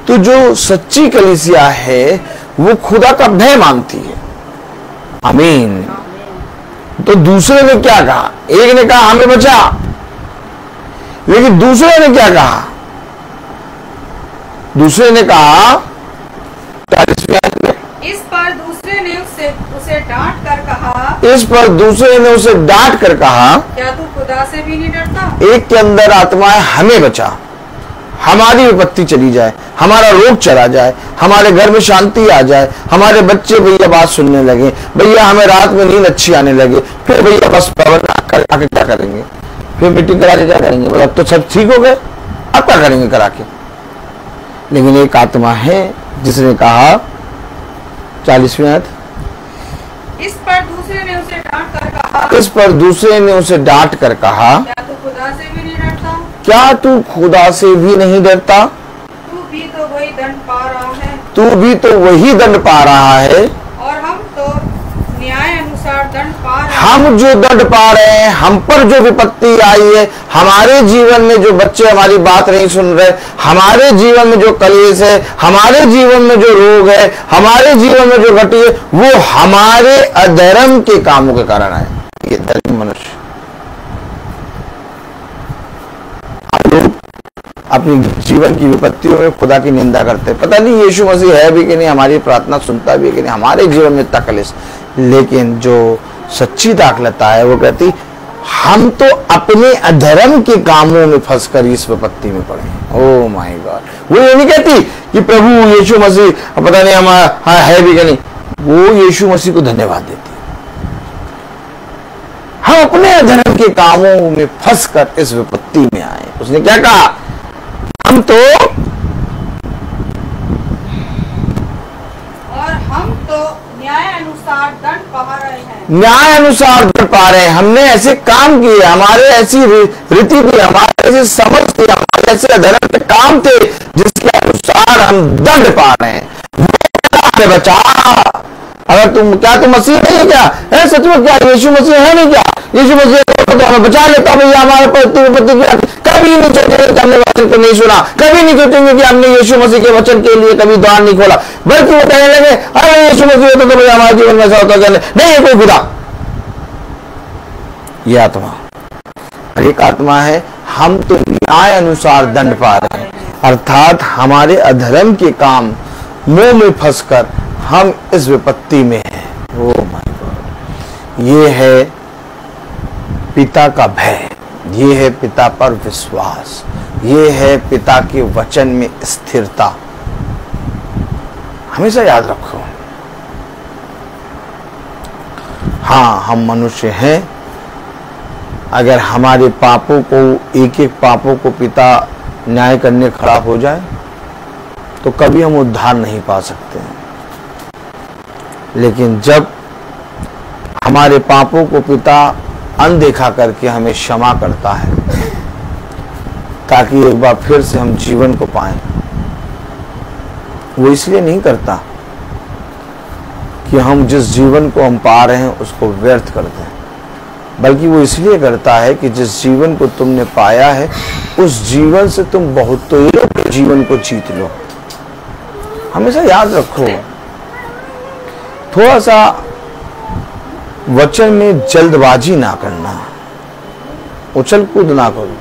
तो जो सच्ची कलीसिया है वो खुदा का भय मानती है। आमीन। तो दूसरे ने क्या कहा? एक ने कहा हमें बचा, लेकिन दूसरे ने क्या कहा? दूसरे ने कहा, इस पर दूसरे ने उसे डांट कर कहा, इस पर दूसरे ने उसे डांट कर कहा, क्या तू खुदा से भी नहीं डरता? एक के अंदर आत्मा है, हमें बचा, हमारी विपत्ति चली जाए, हमारा रोग चला जाए, हमारे घर में शांति आ जाए, हमारे बच्चे भैया बात सुनने लगे, भैया हमें रात में नींद अच्छी आने लगे, फिर भैया बस आके क्या करेंगे? फिर मीटिंग करा के क्या करेंगे? अब तो सब ठीक हो गए, अब क्या करेंगे करा के? लेकिन एक आत्मा है जिसने कहा, 40वें आयत, इस पर दूसरे ने उसे डांट कर कहा, इस पर दूसरे ने उसे डांट कर कहा, क्या तू खुदा से भी नहीं डरता? क्या तू खुदा से भी नहीं डरता? तू भी तो वही दंड पा रहा है, तू भी तो वही दंड पा रहा है, और हम तो न्याय अनुसार दंड पा रहे हैं। हम जो दंड पा रहे हैं, हम पर जो विपत्ति आई है, हमारे जीवन में जो बच्चे हमारी बात नहीं सुन रहे, हमारे जीवन में जो कलेश है, हमारे जीवन में जो रोग है, हमारे जीवन में जो घटी है, वो हमारे अधर्म के कामों के कारण है। ये धर्मी मनुष्य, आप लोग अपनी जीवन की विपत्तियों में खुदा की निंदा करते हैं। पता नहीं यीशु मसीह है भी कि नहीं, हमारी प्रार्थना सुनता भी है कि नहीं, हमारे जीवन में इतना कलेश। लेकिन जो सच्ची दाखलता है वो कहती, हम तो अपने अधर्म के कामों में फंसकर इस विपत्ति में पड़े। Oh my God. वो ये नहीं कहती कि प्रभु यीशु मसीह पता नहीं हमारा है भी कि नहीं, वो यीशु मसीह को धन्यवाद देती। हम अपने अधर्म के कामों में फंसकर इस विपत्ति में आए। उसने क्या कहा? हम तो, और हम तो न्याय अनुसार दंड पा रहे हैं। न्याय अनुसार दंड पा रहे हैं। हमने ऐसे काम किए, हमारे ऐसी रीति थी, हमारे ऐसी समझ थी, हमारे ऐसे अधर्म के काम थे जिसके अनुसार हम दंड पा रहे हैं। बचा, अगर तुम मसीह नहीं है क्या? है सच में? क्या यीशु मसीह है नहीं क्या? यीशु मसीह तो हमें बचा लेता भैया। हमारे प्रतिक्रिया कभी नहीं सोचेंगे कि हमने वचन को नहीं सुना, कभी नहीं सोचेंगे कि हमने यीशु मसीह के वचन के लिए कभी द्वार नहीं खोला, बल्कि वो कहने लगे अरे यीशु मसीह होता तो भैया हमारे जीवन में ऐसा होता नहीं है कोई खुदा। ये आत्मा, एक आत्मा है, हम तो न्याय अनुसार दंड पा रहे हैं, अर्थात हमारे अधर्म के काम मुंह में फंसकर हम इस विपत्ति में हैं। ओह माय गॉड, ये है पिता का भय, ये है पिता पर विश्वास, ये है पिता के वचन में स्थिरता। हमेशा याद रखो, हाँ हम मनुष्य हैं। अगर हमारे पापों को, एक एक पापों को पिता न्याय करने खड़ा हो जाए तो कभी हम उद्धार नहीं पा सकते हैं। लेकिन जब हमारे पापों को पिता अनदेखा करके हमें क्षमा करता है ताकि एक बार फिर से हम जीवन को पाएं, वो इसलिए नहीं करता कि हम जिस जीवन को हम पा रहे हैं उसको व्यर्थ कर दें, बल्कि वो इसलिए करता है कि जिस जीवन को तुमने पाया है उस जीवन से तुम बहुतों के जीवन को जीत लो। हमेशा याद रखो, थोड़ा सा वचन में जल्दबाजी ना करना, उछल कूद ना करो।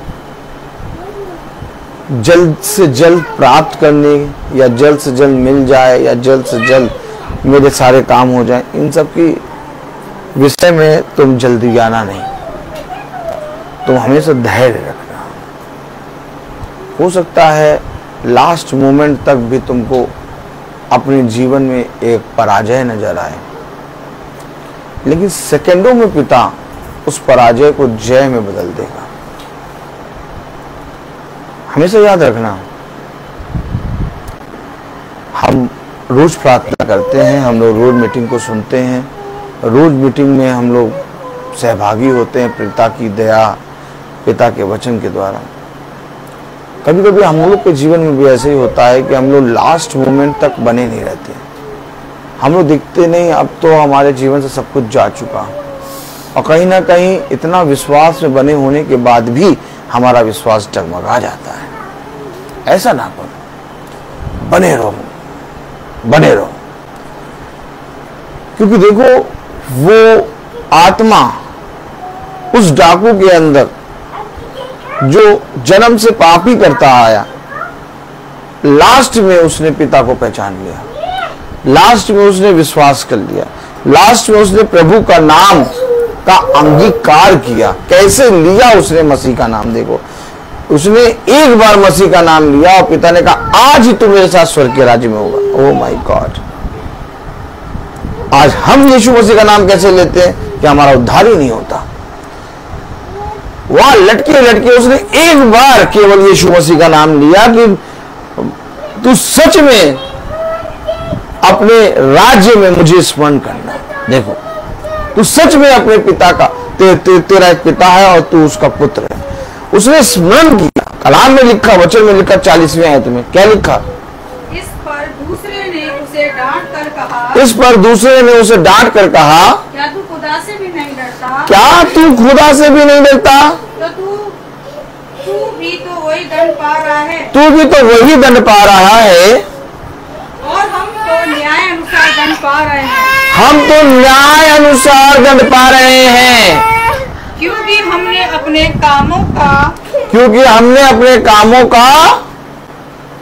जल्द से जल्द प्राप्त करने या जल्द से जल्द मिल जाए या जल्द से जल्द मेरे सारे काम हो जाए, इन सब की विषय में तुम जल्दी आना नहीं। तुम हमेशा धैर्य रखना। हो सकता है लास्ट मोमेंट तक भी तुमको अपने जीवन में एक पराजय नजर आए, लेकिन सेकंडों में पिता उस पराजय को जय में बदल देगा। हमेशा याद रखना, हम रोज प्रार्थना करते हैं, हम लोग रोज मीटिंग को सुनते हैं, रोज मीटिंग में हम लोग सहभागी होते हैं पिता की दया, पिता के वचन के द्वारा। कभी कभी हम लोग के जीवन में भी ऐसे ही होता है कि हम लोग लास्ट मोमेंट तक बने नहीं रहते, हम लोग दिखते नहीं, अब तो हमारे जीवन से सब कुछ जा चुका, और कहीं ना कहीं इतना विश्वास में बने होने के बाद भी हमारा विश्वास डगमगा जाता है। ऐसा ना करो, बने रहो, बने रहो। क्योंकि देखो, वो आत्मा उस डाकू के अंदर जो जन्म से पापी करता आया, लास्ट में उसने पिता को पहचान लिया, लास्ट में उसने विश्वास कर लिया, लास्ट में उसने प्रभु का नाम का अंगीकार किया। कैसे लिया उसने मसीह का नाम? देखो, उसने एक बार मसीह का नाम लिया और पिता ने कहा आज ही तू मेरे साथ स्वर्ग के राज्य में होगा। ओह माय गॉड, आज हम यीशु मसीह का नाम कैसे लेते हैं कि हमारा उद्धार ही नहीं होता। वहां लटके लटके उसने एक बार केवल यीशु मसीह का नाम लिया कि तू सच में अपने राज्य में मुझे स्मरण करना। देखो, तू सच में अपने पिता का तेरा एक पिता है और तू उसका पुत्र है। उसने स्मरण किया। कलाम में लिखा, वचन में लिखा 40वें आयत में क्या लिखा? इस पर दूसरे ने उसे डांट कर कहा, इस पर दूसरे ने उसे डांट कर कहा, क्या तू खुदा से भी नहीं डरता? क्या तू खुदा से भी नहीं डरता? तो तू भी तो वही दंड पा रहा है। तू भी तो वही दंड पा रहा है और हम तो न्याय अनुसार दंड पा रहे हैं। हम तो न्याय अनुसार दंड पा रहे हैं, क्योंकि हमने अपने कामों का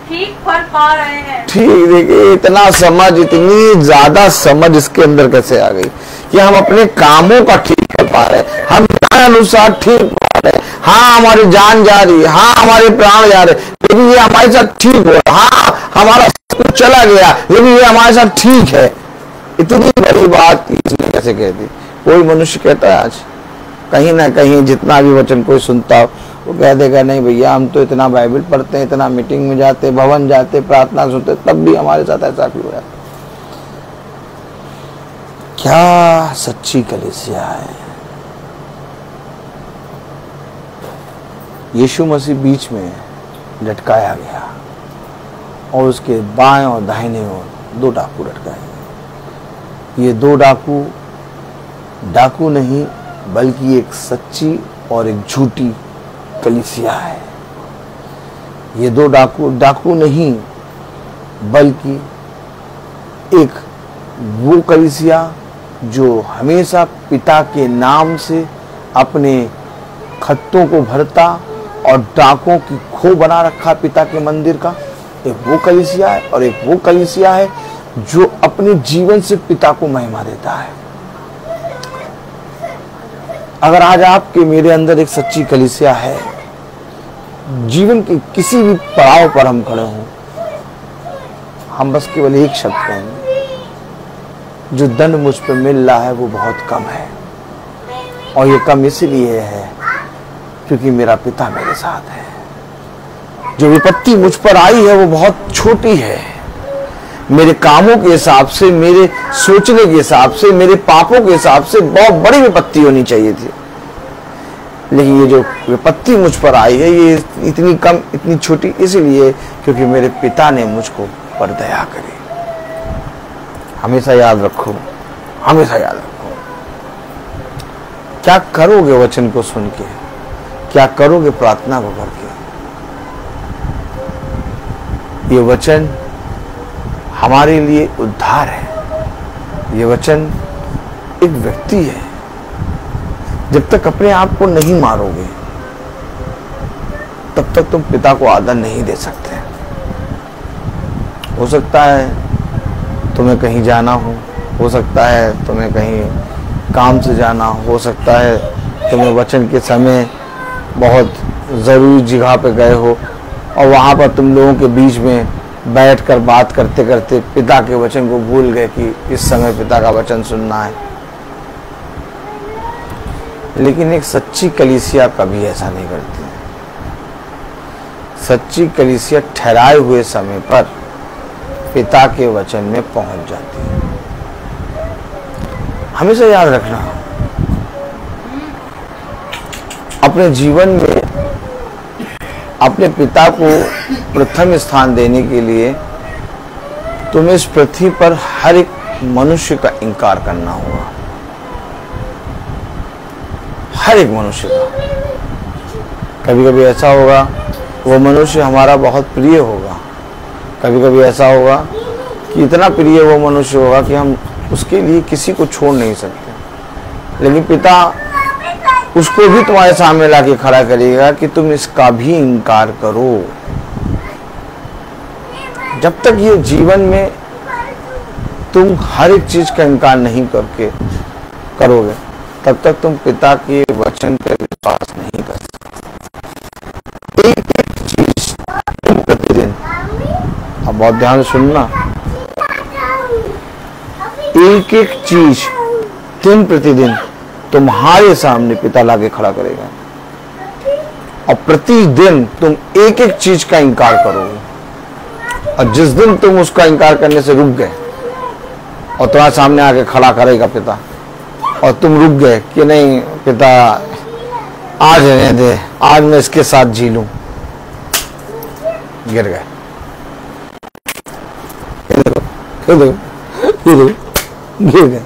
ठीक फल पा रहे हैं। ठीक, देखिए इतना समझ, इतनी ज्यादा समझ इसके अंदर कैसे आ गई कि हम अपने कामों का ठीक फल पा रहे हैं, हम न्याय अनुसार ठीक पा रहे हैं। हाँ, हमारी जान जा रही है, हाँ हमारे प्राण जा रहे, लेकिन ये हमारे साथ ठीक हो रहा। हाँ, हमारा सब कुछ चला गया, लेकिन ये हमारे साथ ठीक है। इतनी बड़ी बात इसने कैसे कह दी? कोई मनुष्य कहता है आज कहीं ना कहीं, जितना भी वचन कोई सुनता हो, वो कह देगा नहीं भैया, हम तो इतना बाइबल पढ़ते हैं, इतना मीटिंग में जाते, भवन जाते, प्रार्थना सुनते, तब भी हमारे साथ ऐसा क्यों है? क्या सच्ची कलीसिया है। यीशु मसीह बीच में लटकाया गया और उसके बाएं और दाहिने ओर 2 डाकू लटकाए। ये 2 डाकू नहीं बल्कि एक सच्ची और एक झूठी कलीसिया है। ये 2 डाकू नहीं बल्कि एक वो कलीसिया जो हमेशा पिता के नाम से अपने खत्तों को भरता और डाकों की खो बना रखा पिता के मंदिर का, एक वो कलीसिया है। और एक वो कलीसिया है जो अपने जीवन से पिता को महिमा देता है। अगर आज आपके मेरे अंदर एक सच्ची कलीसिया है, जीवन के किसी भी पड़ाव पर हम खड़े हों, हम बस केवल एक शब्द कहेंगे, जो दंड मुझ पर मिल रहा है वो बहुत कम है। और ये कम इसलिए है क्योंकि मेरा पिता मेरे साथ है। जो विपत्ति मुझ पर आई है वो बहुत छोटी है। मेरे कामों के हिसाब से, मेरे सोचने के हिसाब से, मेरे पापों के हिसाब से बहुत बड़ी विपत्ति होनी चाहिए थी। लेकिन ये जो विपत्ति मुझ पर आई है ये इतनी कम, इतनी छोटी इसलिए क्योंकि मेरे पिता ने मुझको पर दया करी। हमेशा याद रखो, हमेशा याद रखो। क्या करोगे वचन को सुन के, क्या करोगे प्रार्थना को करके। ये वचन हमारे लिए उद्धार है। ये वचन एक व्यक्ति है। जब तक अपने आप को नहीं मारोगे तब तक तुम पिता को आदर नहीं दे सकते। हो सकता है तुम्हें कहीं जाना हो सकता है तुम्हें कहीं काम से जाना हो सकता है तुम्हें वचन के समय बहुत ज़रूरी जगह पे गए हो और वहाँ पर तुम लोगों के बीच में बैठकर बात करते करते पिता के वचन को भूल गए कि इस समय पिता का वचन सुनना है। लेकिन एक सच्ची कलीसिया कभी ऐसा नहीं करती है। सच्ची कलीसिया ठहराए हुए समय पर पिता के वचन में पहुंच जाती है। हमेशा याद रखना, अपने जीवन में अपने पिता को प्रथम स्थान देने के लिए तुम्हें इस पृथ्वी पर हर एक मनुष्य का इनकार करना होगा। हर एक मनुष्य का। कभी कभी ऐसा होगा वो मनुष्य हमारा बहुत प्रिय होगा, कभी कभी ऐसा होगा कि इतना प्रिय वो मनुष्य होगा कि हम उसके लिए किसी को छोड़ नहीं सकते। लेकिन पिता उसको भी तुम्हारे सामने लाके खड़ा करेगा कि तुम इसका भी इनकार करो। जब तक ये जीवन में तुम हर एक चीज का इनकार नहीं करके करोगे तब तक तुम पिता के वचन पर विश्वास नहीं कर सकते। एक एक चीज तुम प्रतिदिन, अब बहुत ध्यान से सुनना, एक एक चीज दिन प्रतिदिन तुम्हारे सामने पिता लाके खड़ा करेगा और प्रतिदिन तुम एक एक चीज का इनकार करोगे। और जिस दिन तुम उसका इनकार करने से रुक गए और तुम्हारे सामने आके खड़ा करेगा पिता और तुम रुक गए कि नहीं पिता आज रहने दे, आज मैं इसके साथ जी लूं, गिर गए। गिर गए।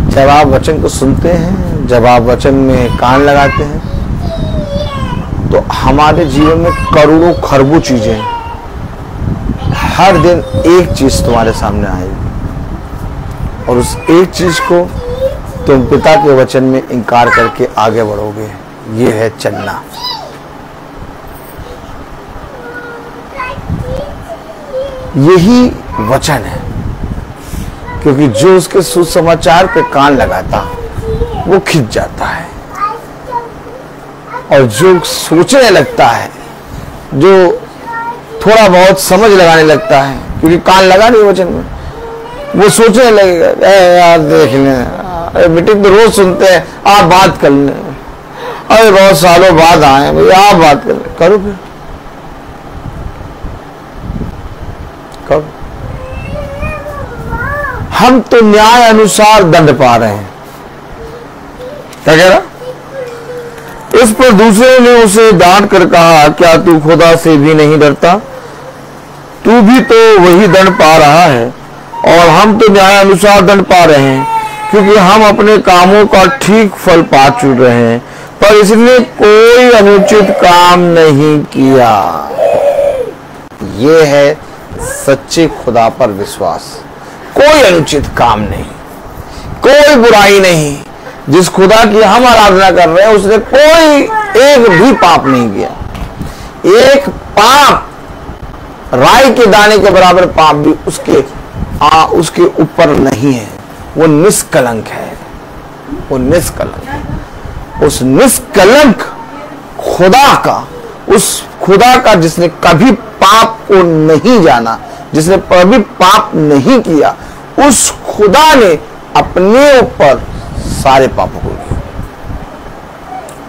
जब आप वचन को सुनते हैं, जब आप वचन में कान लगाते हैं तो हमारे जीवन में करोड़ों खरबों चीजें, हर दिन एक चीज तुम्हारे सामने आएगी और उस एक चीज को तुम पिता के वचन में इनकार करके आगे बढ़ोगे। ये है चलना। यही वचन है, क्योंकि जो उसके सुसमाचार पे कान लगाता वो खिंच जाता है और जो सोचने लगता है, जो थोड़ा बहुत समझ लगाने लगता है, क्योंकि कान लगा नहीं वचन में, वो सोचने लगेगा यार देख लें, मीटिंग तो रोज सुनते हैं, आप बात कर लें, अरे बहुत सालों बाद आए भैया आप बात कर लें, करो फिर। कब? हम तो न्याय अनुसार दंड पा रहे हैं। क्या कह रहा? इस पर दूसरे ने उसे डांट कर कहा, क्या तू खुदा से भी नहीं डरता? तू भी तो वही दंड पा रहा है और हम तो न्याय अनुसार दंड पा रहे हैं, क्योंकि हम अपने कामों का ठीक फल पा चुके रहे हैं, पर इसने कोई अनुचित काम नहीं किया। यह है सच्चे खुदा पर विश्वास। कोई अनुचित काम नहीं, कोई बुराई नहीं। जिस खुदा की हम आराधना कर रहे हैं उसने कोई एक भी पाप नहीं किया। एक पाप, राई के दाने के बराबर पाप भी उसके ऊपर नहीं है। वो निष्कलंक है, वो निष्कलंक है। उस निष्कलंक खुदा का, उस खुदा का जिसने कभी पाप को नहीं जाना, जिसने कभी पाप नहीं किया, उस खुदा ने अपने ऊपर सारे पापों को लिया।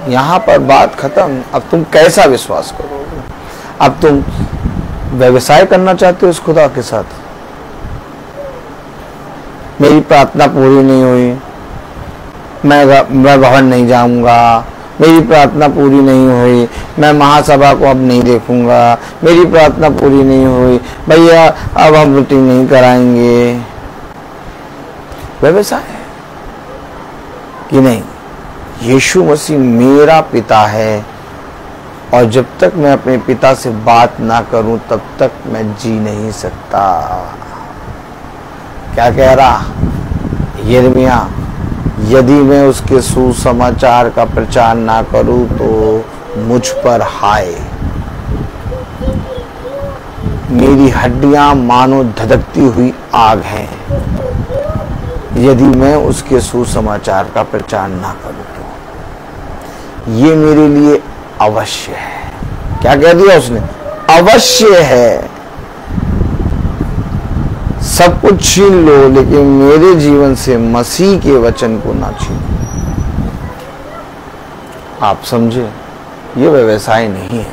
यहां पर बात खत्म। अब तुम कैसा विश्वास करोगे? अब तुम व्यवसाय करना चाहते हो उस खुदा के साथ? मेरी प्रार्थना पूरी नहीं हुई, मैं भवन नहीं जाऊंगा। मेरी प्रार्थना पूरी नहीं हुई, मैं महासभा को अब नहीं देखूंगा। मेरी प्रार्थना पूरी नहीं हुई, भैया अब हम मीटिंग नहीं कराएंगे। व्यवसाय है कि नहीं? यीशु मसीह मेरा पिता है और जब तक मैं अपने पिता से बात ना करूं तब तक मैं जी नहीं सकता। क्या कह रहा यिर्मयाह? यदि मैं उसके सुसमाचार का प्रचार ना करूं तो मुझ पर हाय। मेरी हड्डियां मानो धधकती हुई आग हैं यदि मैं उसके सुसमाचार का प्रचार ना करूं तो। ये मेरे लिए अवश्य है। क्या कह दिया उसने? अवश्य है। सब कुछ छीन लो लेकिन मेरे जीवन से मसीह के वचन को ना छीनो। आप समझे? ये व्यवसाय नहीं है,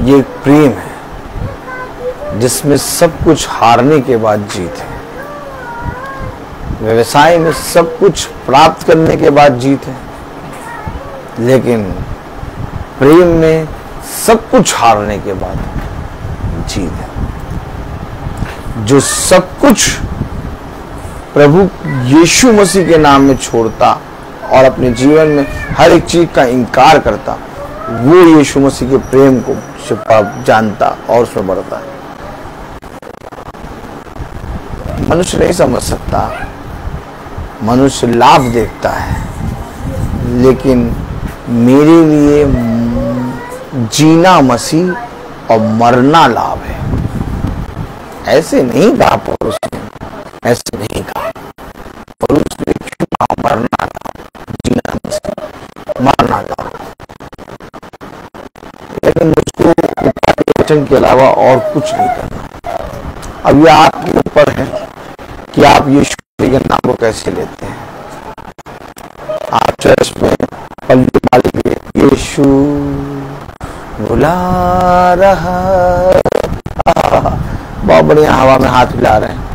ये एक प्रेम है जिसमें सब कुछ हारने के बाद जीत है। व्यवसाय में सब कुछ प्राप्त करने के बाद जीत है, लेकिन प्रेम में सब कुछ हारने के बाद जीत है। जो सब कुछ प्रभु यीशु मसीह के नाम में छोड़ता और अपने जीवन में हर एक चीज का इनकार करता, वो यीशु मसीह के प्रेम को जानता और उसमें बढ़ता है। मनुष्य नहीं समझ सकता, मनुष्य लाभ देखता है, लेकिन मेरे लिए जीना मसीह और मरना लाभ है। ऐसे नहीं कहा पौलुस ने, ऐसे नहीं कहा पौलुस ने। मरना लाभ, जीना मसीह, मरना लाभ। लेकिन मुझको वचन के अलावा और कुछ नहीं करना। अब यह आपके ऊपर है कि आप यीशु के नाम को कैसे लेते हैं। आप चर्च में पल्ली मालिक यीशु बुला रहा, बहुत बढ़िया हवा में हाथ हिला रहे हैं,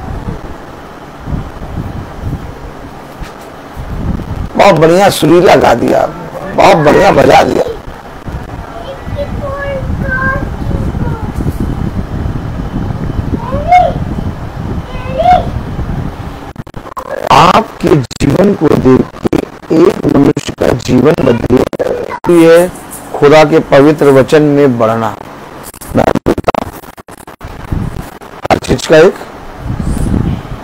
बहुत बढ़िया सुरीला गा दिया, बहुत बढ़िया बजा दिया। आपके जीवन को देख के एक मनुष्य का जीवन बदले। ये खुदा के पवित्र वचन में बढ़ना हर चीज का एक।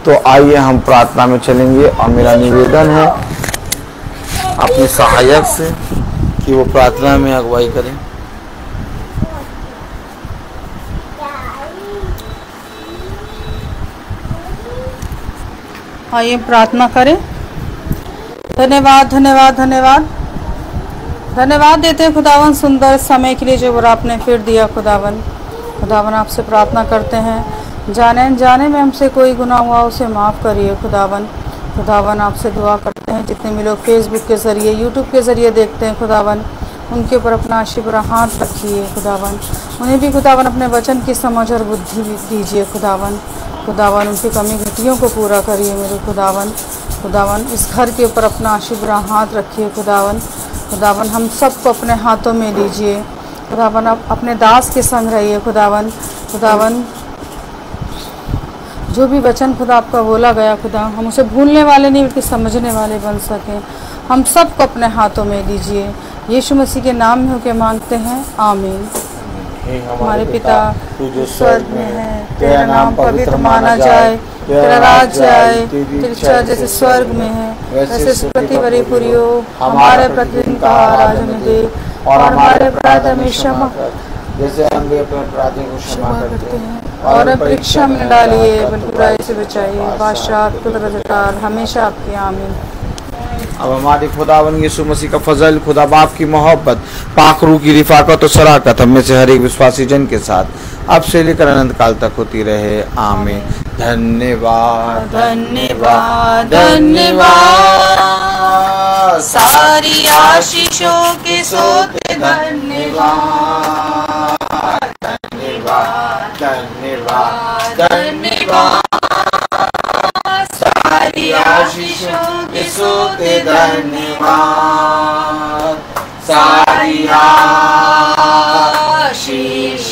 तो आइए हम प्रार्थना में चलेंगे और मेरा निवेदन है अपने सहायक से कि वो प्रार्थना में अगुवाई करें। आइए प्रार्थना करें। धन्यवाद धन्यवाद धन्यवाद धन्यवाद देते हैं खुदावन सुंदर समय के लिए जो आपने फिर दिया। खुदावन आपसे प्रार्थना करते हैं, जाने अनजाने में हमसे कोई गुनाह हुआ उसे माफ़ करिए। खुदावन आपसे दुआ करते हैं जितने भी लोग फेसबुक के ज़रिए यूट्यूब के ज़रिए देखते हैं, उनके ऊपर अपना आशीष भरा हाथ रखिए खुदावन। उन्हें भी खुदावन अपने वचन की समझ और बुद्धि भी दीजिए खुदावन। खुदावन उनकी कमी घटियों को पूरा करिए मेरे खुदावन। खुदावन इस घर के ऊपर अपना आशीष भरा हाथ रखिए खुदावन। खुदावन हम सबको अपने हाथों में लीजिए खुदावन। आप अपने दास के संग रहिए खुदावन। खुदावन जो भी वचन खुदा आपका बोला गया खुदा, हम उसे भूलने वाले नहीं बल्कि समझने वाले बन सकें। हम सबको अपने हाथों में लीजिए। यीशु मसीह के नाम में होकर मांगते हैं, आमीन। हमारे पिता तू जो स्वर्ग में है, तेरा नाम पवित्र माना जाए, तेरा राज्य आए, तेरी इच्छा जैसे स्वर्ग में है वैसे पृथ्वी पर पूरी हो। हमारे प्रतिदिन का आहार आज हमें दे और हमारे अपराध हमें क्षमा कर जैसे हम भी अपने अपराधियों को क्षमा करते हैं, और परीक्षा में डालिए बल्कि बुराई से बचाइए। बादशाह कुदरत हमेशा आपके, आमीन। अब हमारे खुदावन यीशु मसीह का फजल, खुदा बाप की मोहब्बत, पाक रूह की रिफाकत और शराकत हम में से हर एक विश्वासी जन के साथ अब से लेकर अनंत काल तक होती रहे, आमीन। धन्यवाद धन्यवाद धन्यवाद सारी आशीषों के सोते धन्यवाद धन्यवाद धन्यवाद धन्यवाद सारी आशीषों के सोते धन्यवाद सारी आशीष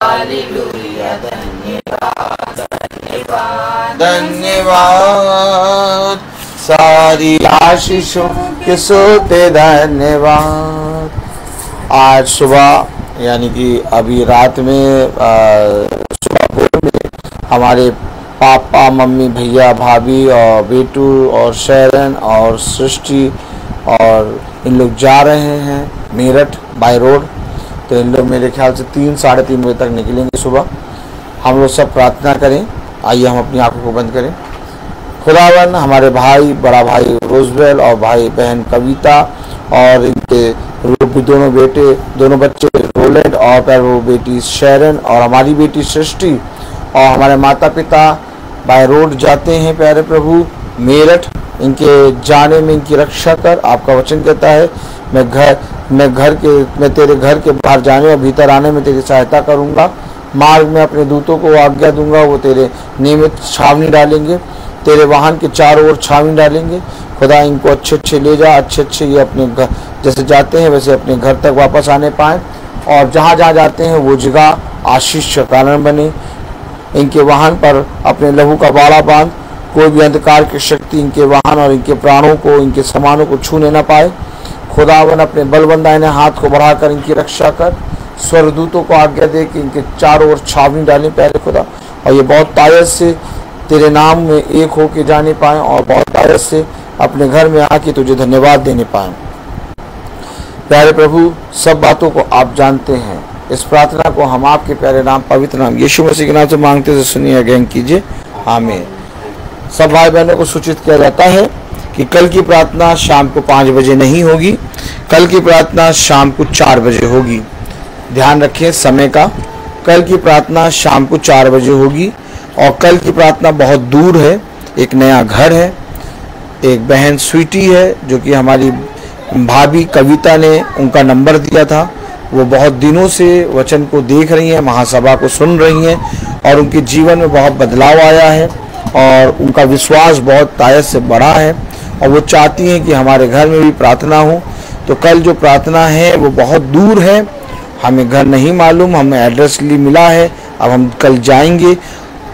हालेलुया। धन्यवाद धन्यवाद धन्यवाद सारी आशीषों के सोते धन्यवाद। आज सुबह यानी कि अभी रात में सुबह भोर में हमारे पापा मम्मी भैया भाभी और बेटू और शरण और सृष्टि और इन लोग जा रहे हैं मेरठ बाय रोड। तो इन लोग मेरे ख्याल से 3 साढ़े 3 बजे तक निकलेंगे सुबह। हम लोग सब प्रार्थना करें। आइए हम अपनी आंखों को बंद करें। खुदावन हमारे भाई, बड़ा भाई रोजबेल और भाई बहन कविता और इनके दोनों बेटे, दोनों बच्चे रोलैंड और फिर वो बेटी शरण और हमारी बेटी सृष्टि और हमारे माता पिता बाय रोड जाते हैं प्यारे प्रभु मेरठ। इनके जाने में इनकी रक्षा कर। आपका वचन कहता है मैं तेरे घर के बाहर जाने और भीतर आने में तेरी सहायता करूंगा। मार्ग में अपने दूतों को आज्ञा दूंगा, वो तेरे नियमित छावनी डालेंगे, तेरे वाहन के चारों ओर छावनी डालेंगे। खुदा इनको अच्छे अच्छे ले जा, अच्छे ये अपने घर जैसे जाते हैं वैसे अपने घर तक वापस आने पाएँ और जहाँ जहाँ जाते हैं वो जगह आशीष का कारण बने। इनके वाहन पर अपने लहू का बाड़ा बांध, कोई भी अंधकार की शक्ति इनके वाहन और इनके प्राणों को, इनके सामानों को छूने न पाए। खुदावन अपने बलबंदायने हाथ को बढ़ाकर इनकी रक्षा कर। स्वर्गदूतों को आज्ञा दे कि इनके चारों ओर छावनी डालें प्यारे खुदा, और ये बहुत तायत से तेरे नाम में एक हो के जाने पाएँ और बहुत तायत से अपने घर में आके तुझे धन्यवाद देने पाएँ। प्यारे प्रभु सब बातों को आप जानते हैं। इस प्रार्थना को हम आपके प्यारे नाम पवित्र नाम यीशु मसीह के नाम से मांगते थे, सुनिए ग्रहण कीजिए, आमीन। सब भाई बहनों को सूचित किया जाता है कि कल की प्रार्थना शाम को 5 बजे नहीं होगी, कल की प्रार्थना शाम को 4 बजे होगी। ध्यान रखें समय का। कल की प्रार्थना शाम को 4 बजे होगी और कल की प्रार्थना बहुत दूर है। एक नया घर है, एक बहन स्वीटी है जो कि हमारी भाभी कविता ने उनका नंबर दिया था। वो बहुत दिनों से वचन को देख रही हैं, महासभा को सुन रही हैं और उनके जीवन में बहुत बदलाव आया है और उनका विश्वास बहुत तायत से बढ़ा है और वो चाहती हैं कि हमारे घर में भी प्रार्थना हो। तो कल जो प्रार्थना है वो बहुत दूर है, हमें घर नहीं मालूम, हमें एड्रेस मिला है, अब हम कल जाएंगे।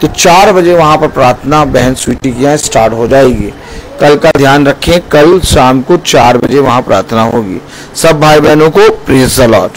तो 4 बजे वहाँ पर प्रार्थना बहन स्वीटी की यहाँ स्टार्ट हो जाएगी। कल का ध्यान रखें, कल शाम को 4 बजे वहाँ प्रार्थना होगी। सब भाई बहनों को प्रेज़ द लॉर्ड।